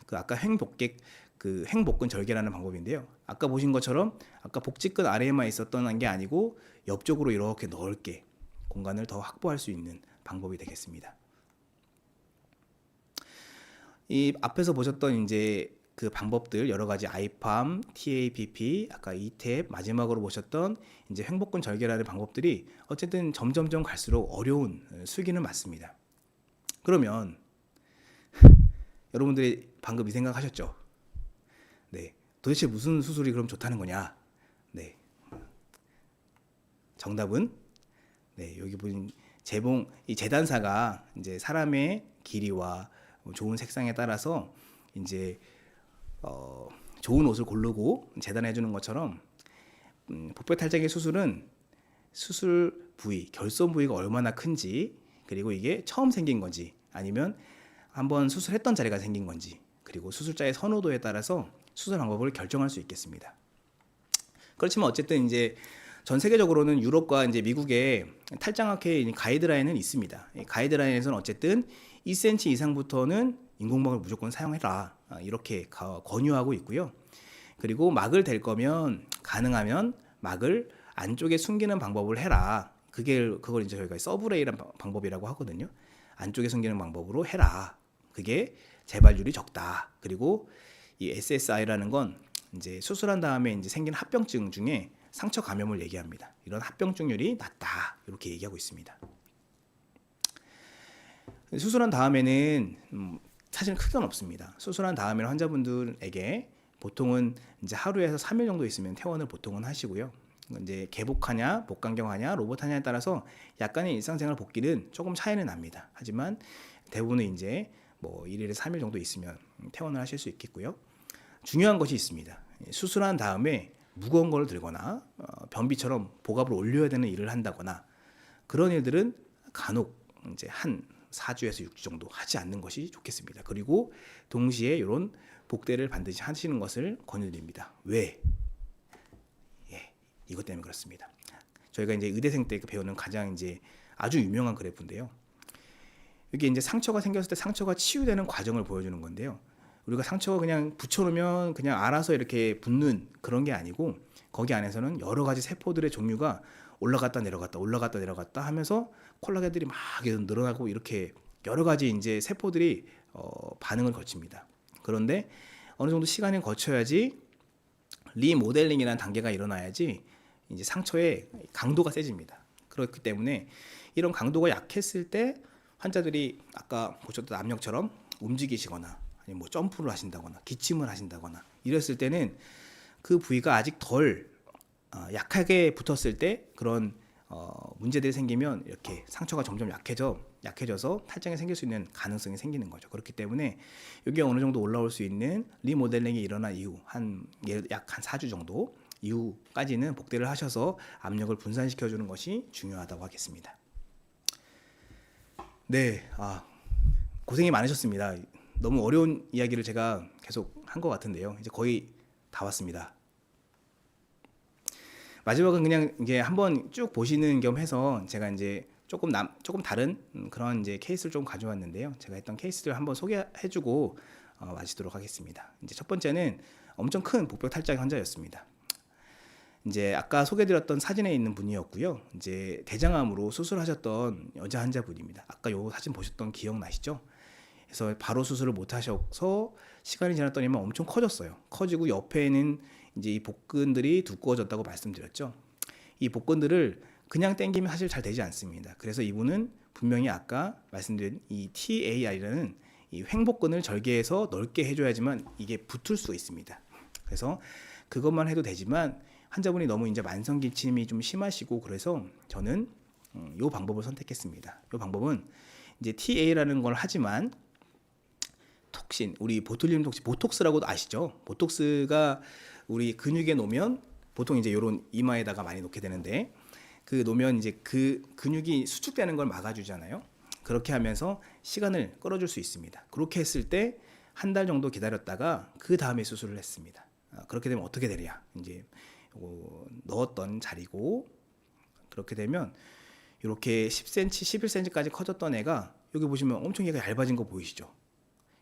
S1: 그 아까 횡복근 절개라는 방법인데요. 아까 보신 것처럼 아까 복직근 아래에만 있었던 게 아니고 옆쪽으로 이렇게 넓게 공간을 더 확보할 수 있는 방법이 되겠습니다. 이 앞에서 보셨던 이제 그 방법들 여러 가지 아이팜, TAPP, 아까 이탭 마지막으로 보셨던 이제 횡복근 절개라는 방법들이 어쨌든 점점점 갈수록 어려운 수기는 맞습니다. 그러면 여러분들이 방금 이 생각하셨죠? 네, 도대체 무슨 수술이 그럼 좋다는 거냐? 네, 정답은 네, 여기 보인 이 재단사가 이제 사람의 길이와 좋은 색상에 따라서 이제 좋은 옷을 고르고 재단해 주는 것처럼 복벽 탈장의 수술은 수술 부위, 결손 부위가 얼마나 큰지, 그리고 이게 처음 생긴 건지 아니면 한번 수술했던 자리가 생긴 건지, 그리고 수술자의 선호도에 따라서 수술 방법을 결정할 수 있겠습니다. 그렇지만 어쨌든 이제 전 세계적으로는 유럽과 이제 미국의 탈장학회 가이드라인은 있습니다. 가이드라인에서는 어쨌든 2cm 이상부터는 인공막을 무조건 사용해라, 이렇게 권유하고 있고요. 그리고 막을 댈 거면 가능하면 막을 안쪽에 숨기는 방법을 해라. 그걸 이제 저희가 서브레이라는 방법이라고 하거든요. 안쪽에 숨기는 방법으로 해라. 그게 재발률이 적다. 그리고 이 SSI라는 건 이제 수술한 다음에 이제 생긴 합병증 중에 상처 감염을 얘기합니다. 이런 합병증률이 낮다. 이렇게 얘기하고 있습니다. 수술한 다음에는 사실은 크게는 없습니다. 수술한 다음에는 환자분들에게 보통은 이제 하루에서 3일 정도 있으면 퇴원을 보통은 하시고요. 이제 개복하냐, 복강경하냐, 로봇하냐에 따라서 약간의 일상생활 복귀는 조금 차이는 납니다. 하지만 대부분은 이제 뭐 1일에 3일 정도 있으면 퇴원을 하실 수 있겠고요. 중요한 것이 있습니다. 수술한 다음에 무거운 걸 들거나 변비처럼 복압을 올려야 되는 일을 한다거나 그런 일들은 간혹 이제 한 4주에서 6주 정도 하지 않는 것이 좋겠습니다. 그리고 동시에 이런 복대를 반드시 하시는 것을 권유드립니다. 왜? 이것 때문에 그렇습니다. 저희가 이제 의대생 때 배우는 가장 이제 아주 유명한 그래프인데요. 이게 이제 상처가 생겼을 때 상처가 치유되는 과정을 보여주는 건데요. 우리가 상처가 그냥 붙여놓으면 그냥 알아서 이렇게 붙는 그런 게 아니고 거기 안에서는 여러 가지 세포들의 종류가 올라갔다 내려갔다 하면서 콜라겐들이 막 늘어나고 이렇게 여러 가지 이제 세포들이 반응을 거칩니다. 그런데 어느 정도 시간을 거쳐야지 리모델링이라는 단계가 일어나야지 이제 상처의 강도가 세집니다. 그렇기 때문에 이런 강도가 약했을 때 환자들이 아까 보셨던 압력처럼 움직이시거나 아니면 뭐 점프를 하신다거나 기침을 하신다거나 이랬을 때는 그 부위가 아직 덜 약하게 붙었을 때 그런 문제들이 생기면 이렇게 상처가 점점 약해져서 탈장이 생길 수 있는 가능성이 생기는 거죠. 그렇기 때문에 여기 어느 정도 올라올 수 있는 리모델링이 일어난 이후 약 한 4주 정도 이후까지는 복대를 하셔서 압력을 분산시켜 주는 것이 중요하다고 하겠습니다. 네, 고생이 많으셨습니다. 너무 어려운 이야기를 제가 계속 한 것 같은데요. 이제 거의 다 왔습니다. 마지막은 그냥 이제 한번 쭉 보시는 겸 해서 제가 이제 조금 다른 그런 이제 케이스를 좀 가져왔는데요. 제가 했던 케이스를 한번 소개해주고 마치도록 하겠습니다. 이제 첫 번째는 엄청 큰 복벽 탈장 환자였습니다. 이제 아까 소개드렸던 사진에 있는 분이었고요. 이제 대장암으로 수술하셨던 여자 환자분입니다. 아까 요 사진 보셨던 기억나시죠? 그래서 바로 수술을 못 하셔서 시간이 지났더니만 엄청 커졌어요. 커지고 옆에는 이제 이 복근들이 두꺼워졌다고 말씀드렸죠. 이 복근들을 그냥 당기면 사실 잘 되지 않습니다. 그래서 이분은 분명히 아까 말씀드린 이 TAR이라는 이 횡복근을 절개해서 넓게 해줘야지만 이게 붙을 수 있습니다. 그래서 그것만 해도 되지만 환자분이 너무 이제 만성 기침이 좀 심하시고 그래서 저는 이 방법을 선택했습니다. 이 방법은 이제 TA라는 걸 하지만 톡신, 우리 보툴리눔 톡신, 보톡스라고도 아시죠? 보톡스가 우리 근육에 놓으면 보통 이제 이런 이마에다가 많이 놓게 되는데 그 놓으면 이제 그 근육이 수축되는 걸 막아주잖아요. 그렇게 하면서 시간을 끌어줄 수 있습니다. 그렇게 했을 때 한 달 정도 기다렸다가 그 다음에 수술을 했습니다. 그렇게 되면 어떻게 되냐? 이제 넣었던 자리고 그렇게 되면 이렇게 10cm, 11cm까지 커졌던 애가 여기 보시면 엄청 얘가 얇아진 거 보이시죠?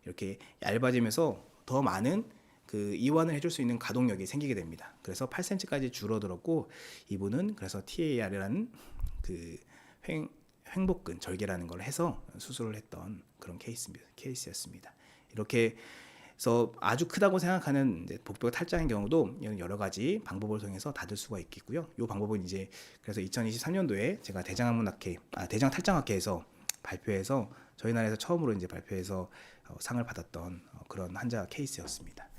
S1: 이렇게 얇아지면서 더 많은 그 이완을 해줄 수 있는 가동력이 생기게 됩니다. 그래서 8cm까지 줄어들었고 이분은 그래서 TAR이라는 그 횡복근 절개라는 걸 해서 수술을 했던 그런 케이스였습니다. 이렇게 그래서 아주 크다고 생각하는 복벽 탈장의 경우도 여러 가지 방법을 통해서 닫을 수가 있겠고요. 이 방법은 이제 그래서 2023년도에 제가 대장 탈장학회에서 발표해서 저희 나라에서 처음으로 이제 발표해서 상을 받았던 그런 환자 케이스였습니다.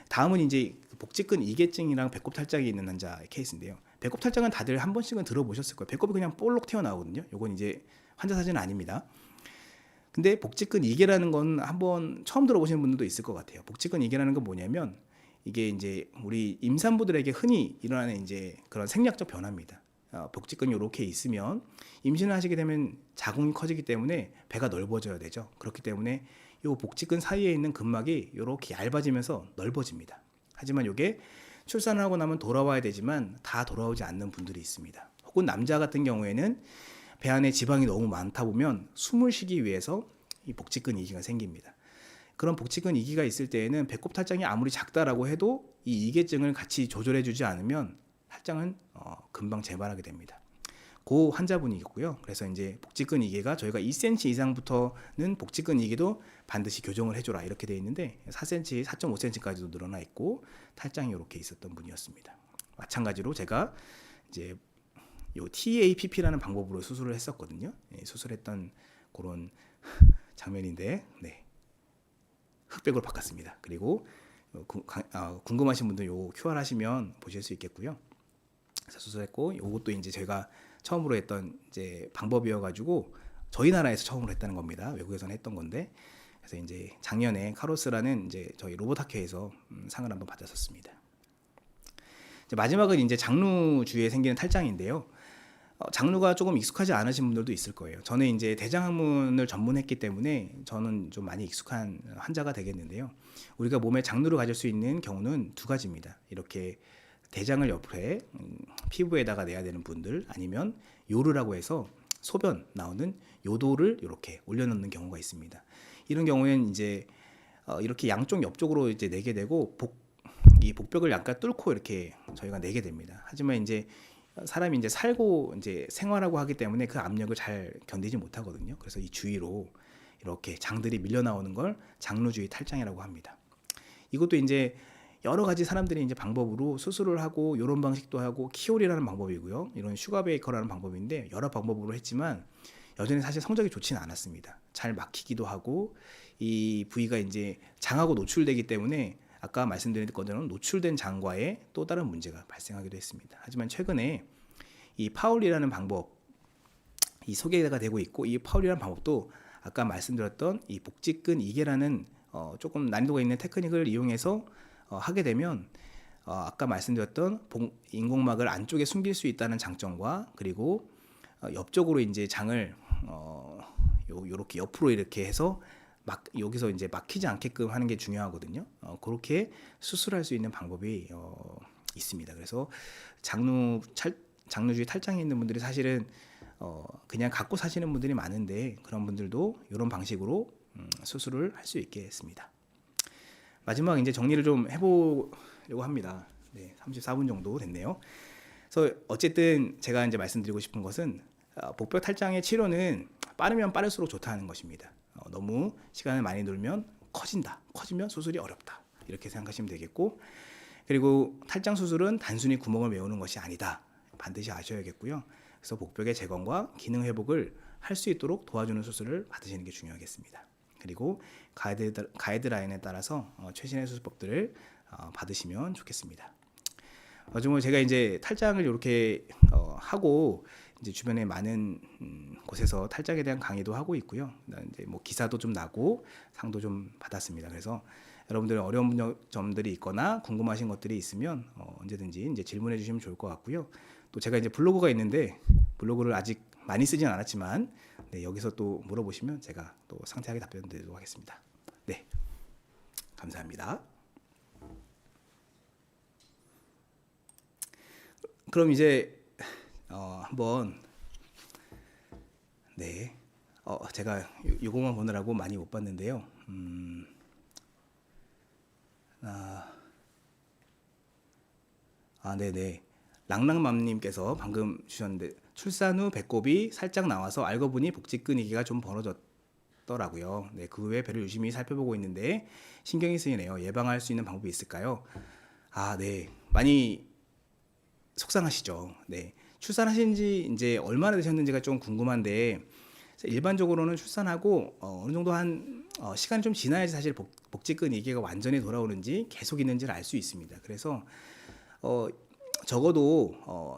S1: 다음은 이제 복직근 이개증이랑 배꼽 탈장이 있는 환자 케이스인데요. 배꼽 탈장은 다들 한 번씩은 들어보셨을 거예요. 배꼽이 그냥 볼록 튀어나오거든요. 이건 이제 환자 사진은 아닙니다. 근데 복직근 이개라는 건 한번 처음 들어보시는 분들도 있을 것 같아요. 복직근 이개라는 건 뭐냐면 이게 이제 우리 임산부들에게 흔히 일어나는 이제 그런 생략적 변화입니다. 복직근이 이렇게 있으면 임신을 하시게 되면 자궁이 커지기 때문에 배가 넓어져야 되죠. 그렇기 때문에 이 복직근 사이에 있는 근막이 이렇게 얇아지면서 넓어집니다. 하지만 이게 출산을 하고 나면 돌아와야 되지만 다 돌아오지 않는 분들이 있습니다. 혹은 남자 같은 경우에는 배 안에 지방이 너무 많다 보면 숨을 쉬기 위해서 이 복직근 이기가 생깁니다. 그런 복직근 이기가 있을 때에는 배꼽 탈장이 아무리 작다라고 해도 이 이개증을 같이 조절해주지 않으면 탈장은 금방 재발하게 됩니다. 그 환자분이고요. 그래서 이제 복직근 이개가 저희가 2cm 이상부터는 복직근 이개도 반드시 교정을 해줘라 이렇게 되어 있는데 4cm, 4.5cm까지도 늘어나 있고 탈장이 이렇게 있었던 분이었습니다. 마찬가지로 제가 이제 요 TAPP라는 방법으로 수술을 했었거든요. 수술했던 그런 장면인데, 네. 흑백으로 바꿨습니다. 그리고 궁금하신 분들 요 QR 하시면 보실 수 있겠고요. 그래서 수술했고, 이것도 이제 제가 처음으로 했던 이제 방법이어가지고 저희 나라에서 처음으로 했다는 겁니다. 외국에서는 했던 건데, 그래서 이제 작년에 카로스라는 이제 저희 로봇 학회에서 상을 한번 받았었습니다. 이제 마지막은 이제 장루 주위에 생기는 탈장인데요. 장루가 조금 익숙하지 않으신 분들도 있을 거예요. 저는 이제 대장학문을 전문했기 때문에 저는 좀 많이 익숙한 환자가 되겠는데요. 우리가 몸에 장루를 가질 수 있는 경우는 두 가지입니다. 이렇게 대장을 옆에 피부에다가 내야 되는 분들 아니면 요르라고 해서 소변 나오는 요도를 이렇게 올려놓는 경우가 있습니다. 이런 경우에는 이제 이렇게 양쪽 옆쪽으로 이제 내게 되고 이 복벽을 약간 뚫고 이렇게 저희가 내게 됩니다. 하지만 이제 사람이 이제 살고 이제 생활하고 하기 때문에 그 압력을 잘 견디지 못하거든요. 그래서 이 주위로 이렇게 장들이 밀려 나오는 걸 장루주위 탈장이라고 합니다. 이것도 이제 여러 가지 사람들이 이제 방법으로 수술을 하고 이런 방식도 하고 키올이라는 방법이고요. 이런 슈가베이커라는 방법인데 여러 방법으로 했지만 여전히 사실 성적이 좋지는 않았습니다. 잘 막히기도 하고 이 부위가 이제 장하고 노출되기 때문에 아까 말씀드린 것처럼 노출된 장과의 또 다른 문제가 발생하기도 했습니다. 하지만 최근에 이 파울이라는 방법, 이 소개가 되고 있고 이 파울이라는 방법도 아까 말씀드렸던 이 복직근 이개라는 조금 난이도가 있는 테크닉을 이용해서 하게 되면 아까 말씀드렸던 인공막을 안쪽에 숨길 수 있다는 장점과 그리고 옆쪽으로 이제 장을 요렇게 옆으로 이렇게 해서 여기서 이제 막히지 않게끔 하는 게 중요하거든요. 그렇게 수술할 수 있는 방법이 있습니다. 그래서 장루주위 탈장이 있는 분들이 사실은 그냥 갖고 사시는 분들이 많은데 그런 분들도 이런 방식으로 수술을 할 수 있겠습니다. 마지막 이제 정리를 좀 해보려고 합니다. 네, 34분 정도 됐네요. 그래서 어쨌든 제가 이제 말씀드리고 싶은 것은 복벽 탈장의 치료는 빠르면 빠를수록 좋다는 것입니다. 너무 시간을 많이 놀면 커지면 수술이 어렵다. 이렇게 생각하시면 되겠고, 그리고 탈장 수술은 단순히 구멍을 메우는 것이 아니다. 반드시 아셔야겠고요. 그래서 복벽의 재건과 기능 회복을 할 수 있도록 도와주는 수술을 받으시는 게 중요하겠습니다. 그리고 가이드라인에 따라서 최신의 수술법들을 받으시면 좋겠습니다. 정말 제가 이제 탈장을 이렇게 하고 이제 주변에 많은 곳에서 탈장에 대한 강의도 하고 있고요. 이제 뭐 기사도 좀 나고 상도 좀 받았습니다. 그래서 여러분들 어려운 점들이 있거나 궁금하신 것들이 있으면 언제든지 이제 질문해 주시면 좋을 것 같고요. 또 제가 이제 블로그가 있는데 블로그를 아직 많이 쓰진 않았지만 네, 여기서 또 물어보시면 제가 또 상세하게 답변 드리도록 하겠습니다. 네, 감사합니다. 그럼 이제 한번 네, 제가 요거만 보느라고 많이 못 봤는데요. 네네. 랑랑맘님께서 방금 주셨는데 출산 후 배꼽이 살짝 나와서 알고 보니 복직 근이기가 좀 벌어졌더라고요. 네, 그 후에 배를 유심히 살펴보고 있는데 신경이 쓰이네요. 예방할 수 있는 방법이 있을까요? 네, 많이 속상하시죠. 네, 출산하신 지 이제 얼마나 되셨는지가 좀 궁금한데 일반적으로는 출산하고 어느 정도 한 시간이 좀 지나야지 사실 복직근 이개가 완전히 돌아오는지 계속 있는지를 알 수 있습니다. 그래서 적어도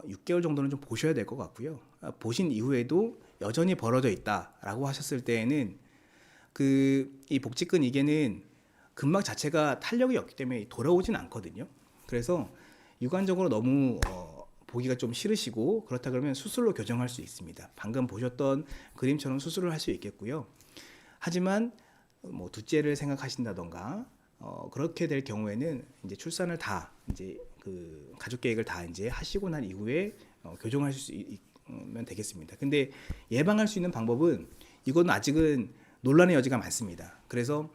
S1: 6개월 정도는 좀 보셔야 될 것 같고요. 보신 이후에도 여전히 벌어져 있다라고 하셨을 때에는 이 복직근 이개는 근막 자체가 탄력이 없기 때문에 돌아오진 않거든요. 그래서 육안적으로 너무 보기가 좀 싫으시고 그렇다 그러면 수술로 교정할 수 있습니다. 방금 보셨던 그림처럼 수술을 할 수 있겠고요. 하지만 뭐 둘째를 생각하신다던가 그렇게 될 경우에는 이제 출산을 다 이제 그 가족 계획을 다 이제 하시고 난 이후에 교정하실 수 있으면 되겠습니다. 근데 예방할 수 있는 방법은 이건 아직은 논란의 여지가 많습니다. 그래서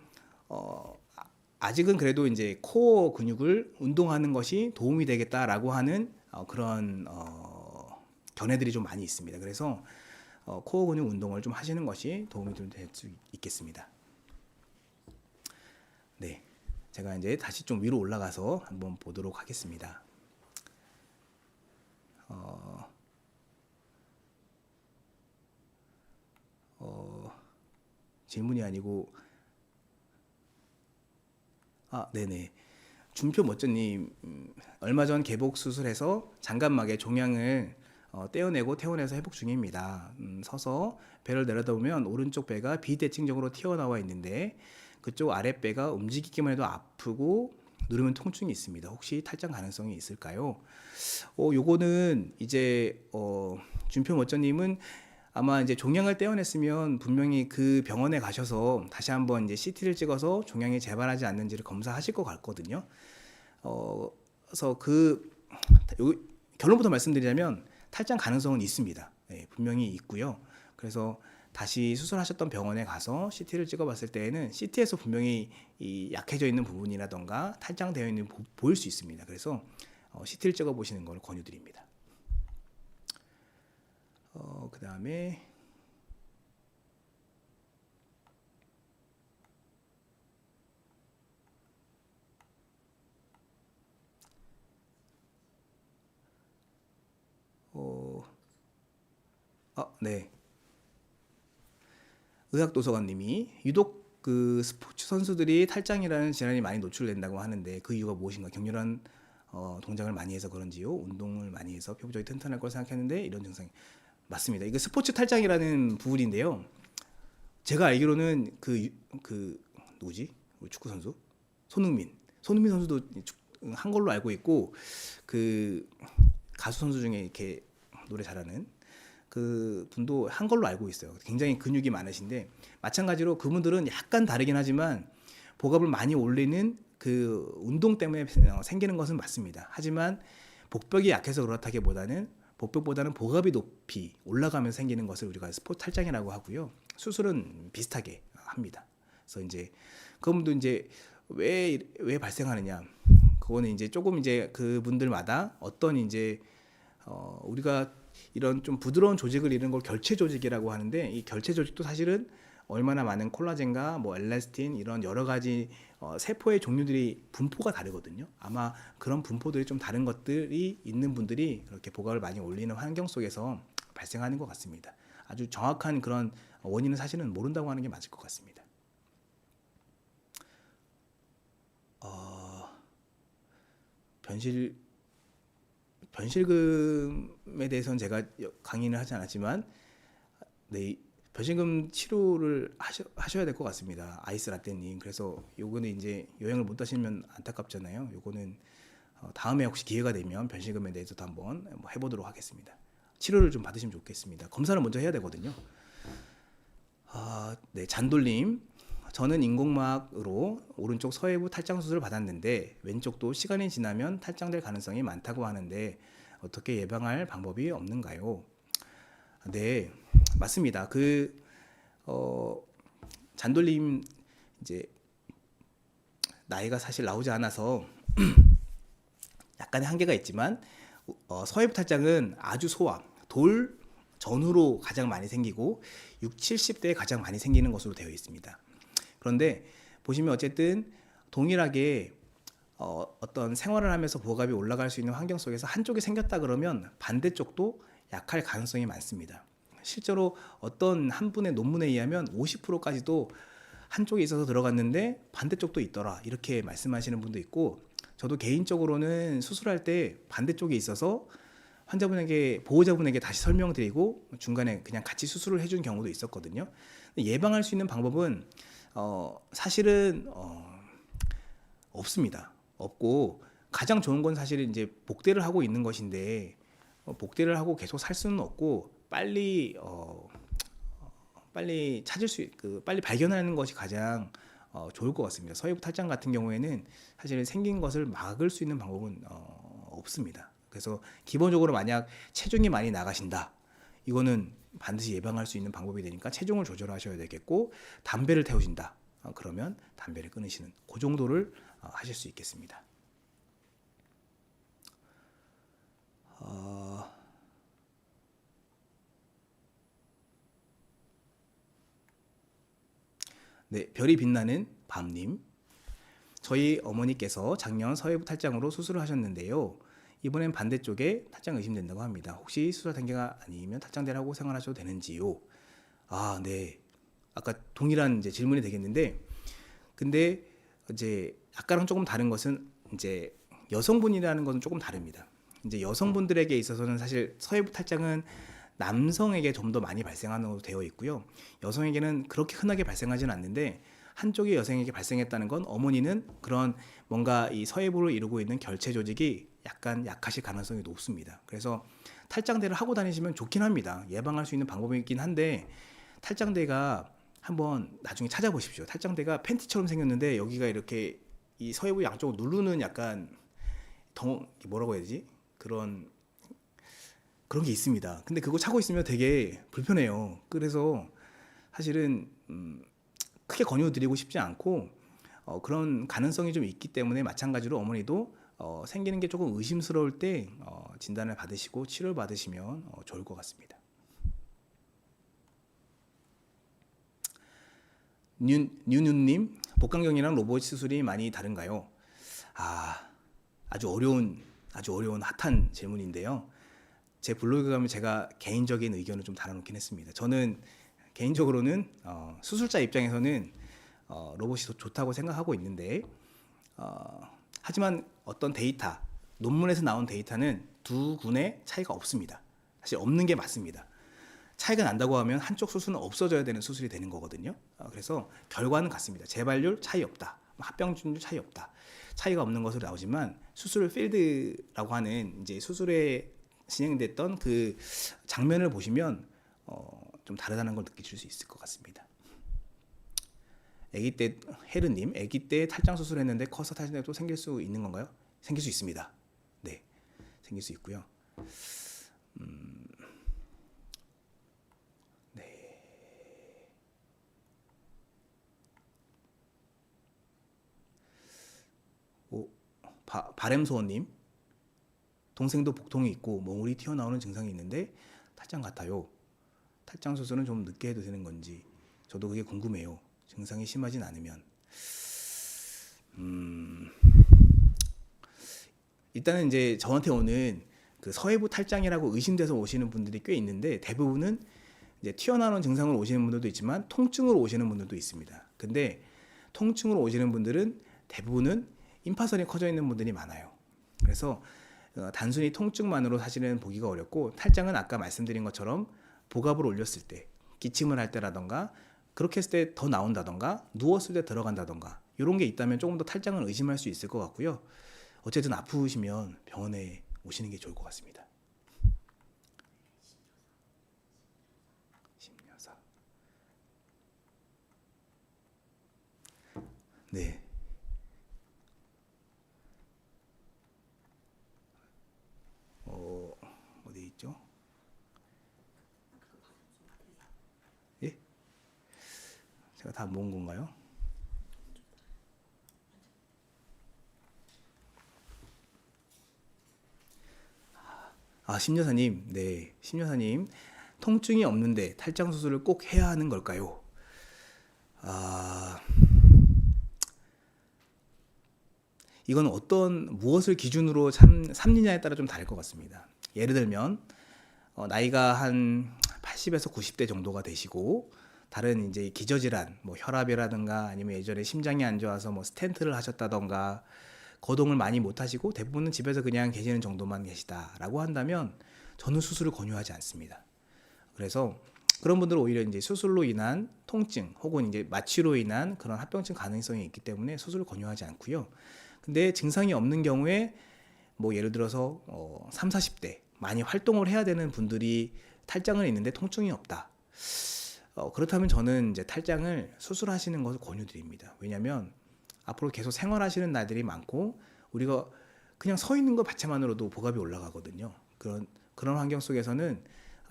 S1: 아직은 그래도 이제 코어 근육을 운동하는 것이 도움이 되겠다라고 하는 그런 견해들이 좀 많이 있습니다. 그래서 코어 근육 운동을 좀 하시는 것이 도움이 좀 될 수 있겠습니다. 네, 제가 이제 다시 좀 위로 올라가서 한번 보도록 하겠습니다. 질문이 아니고 네네. 준표 멋져님, 얼마 전 개복 수술해서 장갑막에 종양을 떼어내고 퇴원해서 회복 중입니다. 서서 배를 내려다보면 오른쪽 배가 비대칭적으로 튀어나와 있는데 그쪽 아랫배가 움직이기만 해도 아프고 누르면 통증이 있습니다. 혹시 탈장 가능성이 있을까요? 요거는 이제 준표 멋져님은 아마 이제 종양을 떼어냈으면 분명히 그 병원에 가셔서 다시 한번 이제 CT를 찍어서 종양이 재발하지 않는지를 검사하실 것 같거든요. 그래서 결론부터 말씀드리자면 탈장 가능성은 있습니다. 네, 분명히 있고요. 그래서 다시 수술하셨던 병원에 가서 CT를 찍어봤을 때에는 CT에서 분명히 이 약해져 있는 부분이라던가 탈장되어 있는 보일 수 있습니다. 그래서 CT를 찍어보시는 걸 권유드립니다. 그 다음에 네. 의학도서관님이 유독 그 스포츠 선수들이 탈장이라는 질환이 많이 노출된다고 하는데 그 이유가 무엇인가? 격렬한 동작을 많이 해서 그런지요? 운동을 많이 해서 피부적이 튼튼할 걸 생각했는데 이런 증상이 맞습니다. 이거 스포츠 탈장이라는 부분인데요. 제가 알기로는 누구지? 우리 축구 선수 손흥민 선수도 한 걸로 알고 있고 그 가수 선수 중에 이렇게 노래 잘하는 그 분도 한 걸로 알고 있어요. 굉장히 근육이 많으신데 마찬가지로 그분들은 약간 다르긴 하지만 복압을 많이 올리는 그 운동 때문에 생기는 것은 맞습니다. 하지만 복벽이 약해서 그렇다기보다는 복벽보다는 복압이 높이 올라가면서 생기는 것을 우리가 스포츠 탈장이라고 하고요. 수술은 비슷하게 합니다. 그래서 이제 그분도 이제 왜 발생하느냐? 그거는 이제 조금 이제 그분들마다 어떤 이제 우리가 이런 좀 부드러운 조직을 이루는 걸 결체 조직이라고 하는데, 이 결체 조직도 사실은 얼마나 많은 콜라겐과 뭐 엘라스틴 이런 여러 가지 세포의 종류들이 분포가 다르거든요. 아마 그런 분포들이 좀 다른 것들이 있는 분들이 그렇게 복압을 많이 올리는 환경 속에서 발생하는 것 같습니다. 아주 정확한 그런 원인은 사실은 모른다고 하는 게 맞을 것 같습니다. 변실금에 대해서는 제가 강의는 하지 않았지만, 네, 변실금 치료를 하셔야 될 것 같습니다. 아이스 라떼님. 그래서 요거는 이제 여행을 못 하시면 안타깝잖아요. 요거는 다음에 혹시 기회가 되면 변실금에 대해서도 한번 해보도록 하겠습니다. 치료를 좀 받으시면 좋겠습니다. 검사를 먼저 해야 되거든요. 네, 잔돌님. 저는 인공막으로 오른쪽 서해부 탈장 수술을 받았는데 왼쪽도 시간이 지나면 탈장될 가능성이 많다고 하는데 어떻게 예방할 방법이 없는가요? 네, 맞습니다. 잔돌림 이제 나이가 사실 나오지 않아서 약간의 한계가 있지만 서해부 탈장은 아주 소아, 돌 전후로 가장 많이 생기고 6, 70대에 가장 많이 생기는 것으로 되어 있습니다. 그런데 보시면 어쨌든 동일하게 어떤 생활을 하면서 복압이 올라갈 수 있는 환경 속에서 한쪽이 생겼다 그러면 반대쪽도 약할 가능성이 많습니다. 실제로 어떤 한 분의 논문에 의하면 50%까지도 한쪽에 있어서 들어갔는데 반대쪽도 있더라, 이렇게 말씀하시는 분도 있고, 저도 개인적으로는 수술할 때 반대쪽에 있어서 환자분에게, 보호자분에게 다시 설명드리고 중간에 그냥 같이 수술을 해준 경우도 있었거든요. 예방할 수 있는 방법은 사실은 없습니다. 없고, 가장 좋은 건 사실은 이제 복대를 하고 있는 것인데 복대를 하고 계속 살 수는 없고, 빨리 찾을 빨리 발견하는 것이 가장 좋을 것 같습니다. 서해부 탈장 같은 경우에는 사실은 생긴 것을 막을 수 있는 방법은 없습니다. 그래서 기본적으로 만약 체중이 많이 나가신다, 이거는 반드시 예방할 수 있는 방법이 되니까 체중을 조절하셔야 되겠고, 담배를 태우신다, 그러면 담배를 끊으시는 그 정도를 하실 수 있겠습니다. 네, 별이 빛나는 밤님. 저희 어머니께서 작년 서해부 탈장으로 수술을 하셨는데요. 이번엔 반대쪽에 탈장 의심된다고 합니다. 혹시 수술 단계가 아니면 탈장되라고 생각하셔도 되는지요? 네. 아까 동일한 이제 질문이 되겠는데, 근데 이제 아까랑 조금 다른 것은 이제 여성분이라는 것은 조금 다릅니다. 이제 여성분들에게 있어서는 사실 서해부 탈장은 남성에게 좀 더 많이 발생하는 것으로 되어 있고요. 여성에게는 그렇게 흔하게 발생하지는 않는데, 한쪽의 여성에게 발생했다는 건 어머니는 그런 뭔가 이 서해부를 이루고 있는 결체 조직이 약간 약하실 가능성이 높습니다. 그래서 탈장대를 하고 다니시면 좋긴 합니다. 예방할 수 있는 방법이긴 한데, 탈장대가 한번 나중에 찾아보십시오. 탈장대가 팬티처럼 생겼는데 여기가 이렇게 이 서해부 양쪽을 누르는 약간 뭐라고 해야 되지? 그런 게 있습니다. 근데 그거 차고 있으면 되게 불편해요. 그래서 사실은 크게 권유드리고 싶지 않고, 그런 가능성이 좀 있기 때문에 마찬가지로 어머니도 생기는 게 조금 의심스러울 때 진단을 받으시고 치료를 받으시면 좋을 것 같습니다. 뉴뉴님, 복강경이랑 로봇 수술이 많이 다른가요? 아주 어려운 핫한 질문인데요. 제 블로그 가면 제가 개인적인 의견을 좀 달아놓긴 했습니다. 저는 개인적으로는 수술자 입장에서는 로봇이 좋다고 생각하고 있는데, 하지만 어떤 데이터, 논문에서 나온 데이터는 두 군의 차이가 없습니다. 사실 없는 게 맞습니다. 차이가 난다고 하면 한쪽 수술은 없어져야 되는 수술이 되는 거거든요. 그래서 결과는 같습니다. 재발률 차이 없다, 합병증 차이 없다, 차이가 없는 것으로 나오지만 수술 필드라고 하는 이제 수술에 진행됐던 그 장면을 보시면 좀 다르다는 걸 느끼실 수 있을 것 같습니다. 아기 때 헤르님, 아기 때 탈장 수술했는데 커서 탈장도 생길 수 있는 건가요? 생길 수 있습니다. 네, 생길 수 있고요. 네. 오, 바램소원님, 동생도 복통이 있고 몽울이 튀어나오는 증상이 있는데 탈장 같아요. 탈장 수술은 좀 늦게 해도 되는 건지 저도 그게 궁금해요. 증상이 심하진 않으면. 일단은 이제 저한테 오는 그 서해부 탈장이라고 의심돼서 오시는 분들이 꽤 있는데, 대부분은 이제 튀어나오는 증상으로 오시는 분들도 있지만 통증으로 오시는 분들도 있습니다. 근데 통증으로 오시는 분들은 대부분은 임파선이 커져 있는 분들이 많아요. 그래서 단순히 통증만으로 사실은 보기가 어렵고, 탈장은 아까 말씀드린 것처럼 복압을 올렸을 때, 기침을 할 때라던가 그렇게 했을 때 더 나온다던가 누웠을 때 들어간다던가 이런 게 있다면 조금 더 탈장을 의심할 수 있을 것 같고요. 어쨌든 아프시면 병원에 오시는 게 좋을 것 같습니다. 심여사. 네. 어디 있죠? 예? 제가 다 모은 건가요? 심여사님, 네, 심여사님, 통증이 없는데 탈장 수술을 꼭 해야 하는 걸까요? 아, 이건 무엇을 기준으로 삼느냐에 따라 좀 다를 것 같습니다. 예를 들면 나이가 한 80에서 90대 정도가 되시고, 다른 이제 기저질환, 뭐 혈압이라든가 아니면 예전에 심장이 안 좋아서 뭐 스텐트를 하셨다던가 거동을 많이 못 하시고 대부분은 집에서 그냥 계시는 정도만 계시다라고 한다면 저는 수술을 권유하지 않습니다. 그래서 그런 분들은 오히려 이제 수술로 인한 통증 혹은 이제 마취로 인한 그런 합병증 가능성이 있기 때문에 수술을 권유하지 않고요. 근데 증상이 없는 경우에 뭐 예를 들어서 3, 40대 많이 활동을 해야 되는 분들이 탈장을 있는데 통증이 없다. 그렇다면 저는 이제 탈장을 수술하시는 것을 권유드립니다. 왜냐하면 앞으로 계속 생활하시는 날들이 많고 우리가 그냥 서 있는 것 자체만으로도 복압이 올라가거든요. 그런 환경 속에서는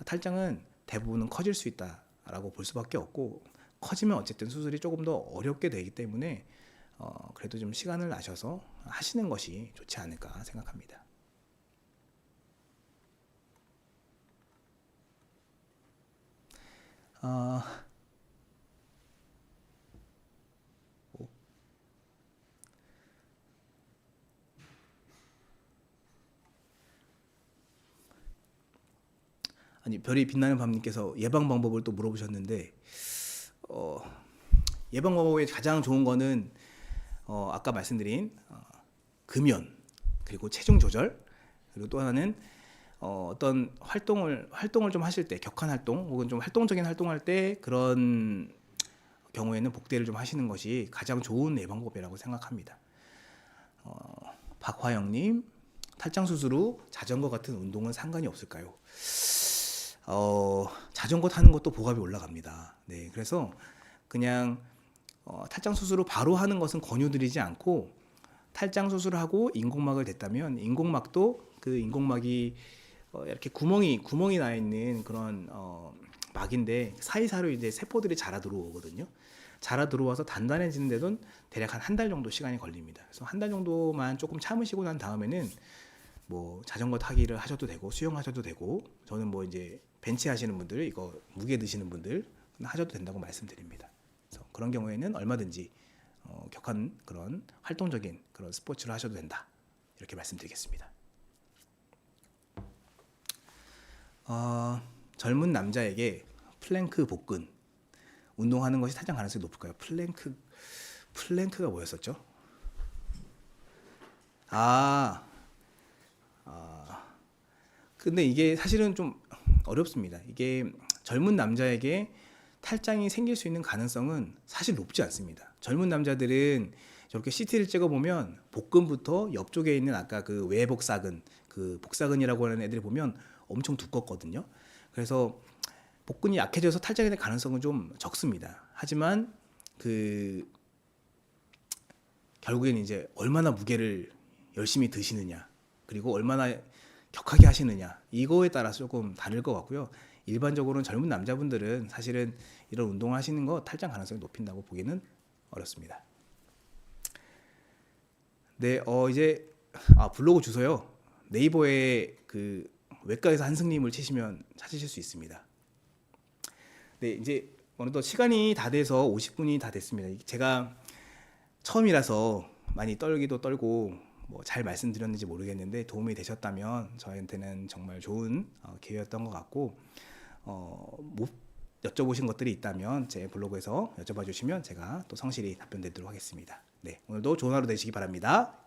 S1: 탈장은 대부분은 커질 수 있다라고 볼 수밖에 없고, 커지면 어쨌든 수술이 조금 더 어렵게 되기 때문에 그래도 좀 시간을 나셔서 하시는 것이 좋지 않을까 생각합니다. 어, 아니, 별이 빛나는 밤님께서 예방 방법을 또 물어보셨는데, 어, 예방 방법에 가장 좋은 거는 아까 말씀드린 금연, 그리고 체중 조절, 그리고 또 하나는 어떤 활동을 좀 하실 때, 격한 활동 혹은 좀 활동적인 활동할 때 그런 경우에는 복대를 좀 하시는 것이 가장 좋은 예방법이라고 생각합니다. 박화영님, 탈장 수술 후 자전거 같은 운동은 상관이 없을까요? 자전거 타는 것도 복압이 올라갑니다. 네, 그래서 그냥 탈장 수술 후 바로 하는 것은 권유드리지 않고, 탈장 수술을 하고 인공막을 댔다면 인공막도 그 인공막이 이렇게 구멍이 나 있는 그런 막인데 사이사이로 이제 세포들이 자라 들어오거든요. 자라 들어와서 단단해지는 데도 대략 한 달 정도 시간이 걸립니다. 그래서 한 달 정도만 조금 참으시고 난 다음에는 뭐 자전거 타기를 하셔도 되고 수영하셔도 되고, 저는 뭐 이제 벤치 하시는 분들, 이거 무게 드시는 분들 하셔도 된다고 말씀드립니다. 그래서 그런 경우에는 얼마든지 격한 그런 활동적인 그런 스포츠를 하셔도 된다, 이렇게 말씀드리겠습니다. 젊은 남자에게 플랭크 복근 운동하는 것이 탈장 가능성이 높을까요? 플랭크가 뭐였었죠? 근데 이게 사실은 좀 어렵습니다. 이게 젊은 남자에게 탈장이 생길 수 있는 가능성은 사실 높지 않습니다. 젊은 남자들은 저렇게 CT를 찍어보면 복근부터 옆쪽에 있는 아까 그 외복사근, 그 복사근이라고 하는 애들이 보면 엄청 두껍거든요. 그래서 복근이 약해져서 탈장이 될 가능성은 좀 적습니다. 하지만 결국에는 이제 얼마나 무게를 열심히 드시느냐, 그리고 얼마나 격하게 하시느냐 이거에 따라서 조금 다를 것 같고요. 일반적으로는 젊은 남자분들은 사실은 이런 운동을 하시는 거 탈장 가능성이 높인다고 보기는 어렵습니다. 네, 이제 블로그 주소요. 네이버에 그 외과에서 한승님을 치시면 찾으실 수 있습니다. 네, 이제 어느덧 시간이 다 돼서 50분이 다 됐습니다. 제가 처음이라서 많이 떨기도 떨고 뭐 잘 말씀드렸는지 모르겠는데 도움이 되셨다면 저한테는 정말 좋은 기회였던 것 같고 못 여쭤보신 것들이 있다면 제 블로그에서 여쭤봐 주시면 제가 또 성실히 답변 드리도록 하겠습니다. 네, 오늘도 좋은 하루 되시기 바랍니다.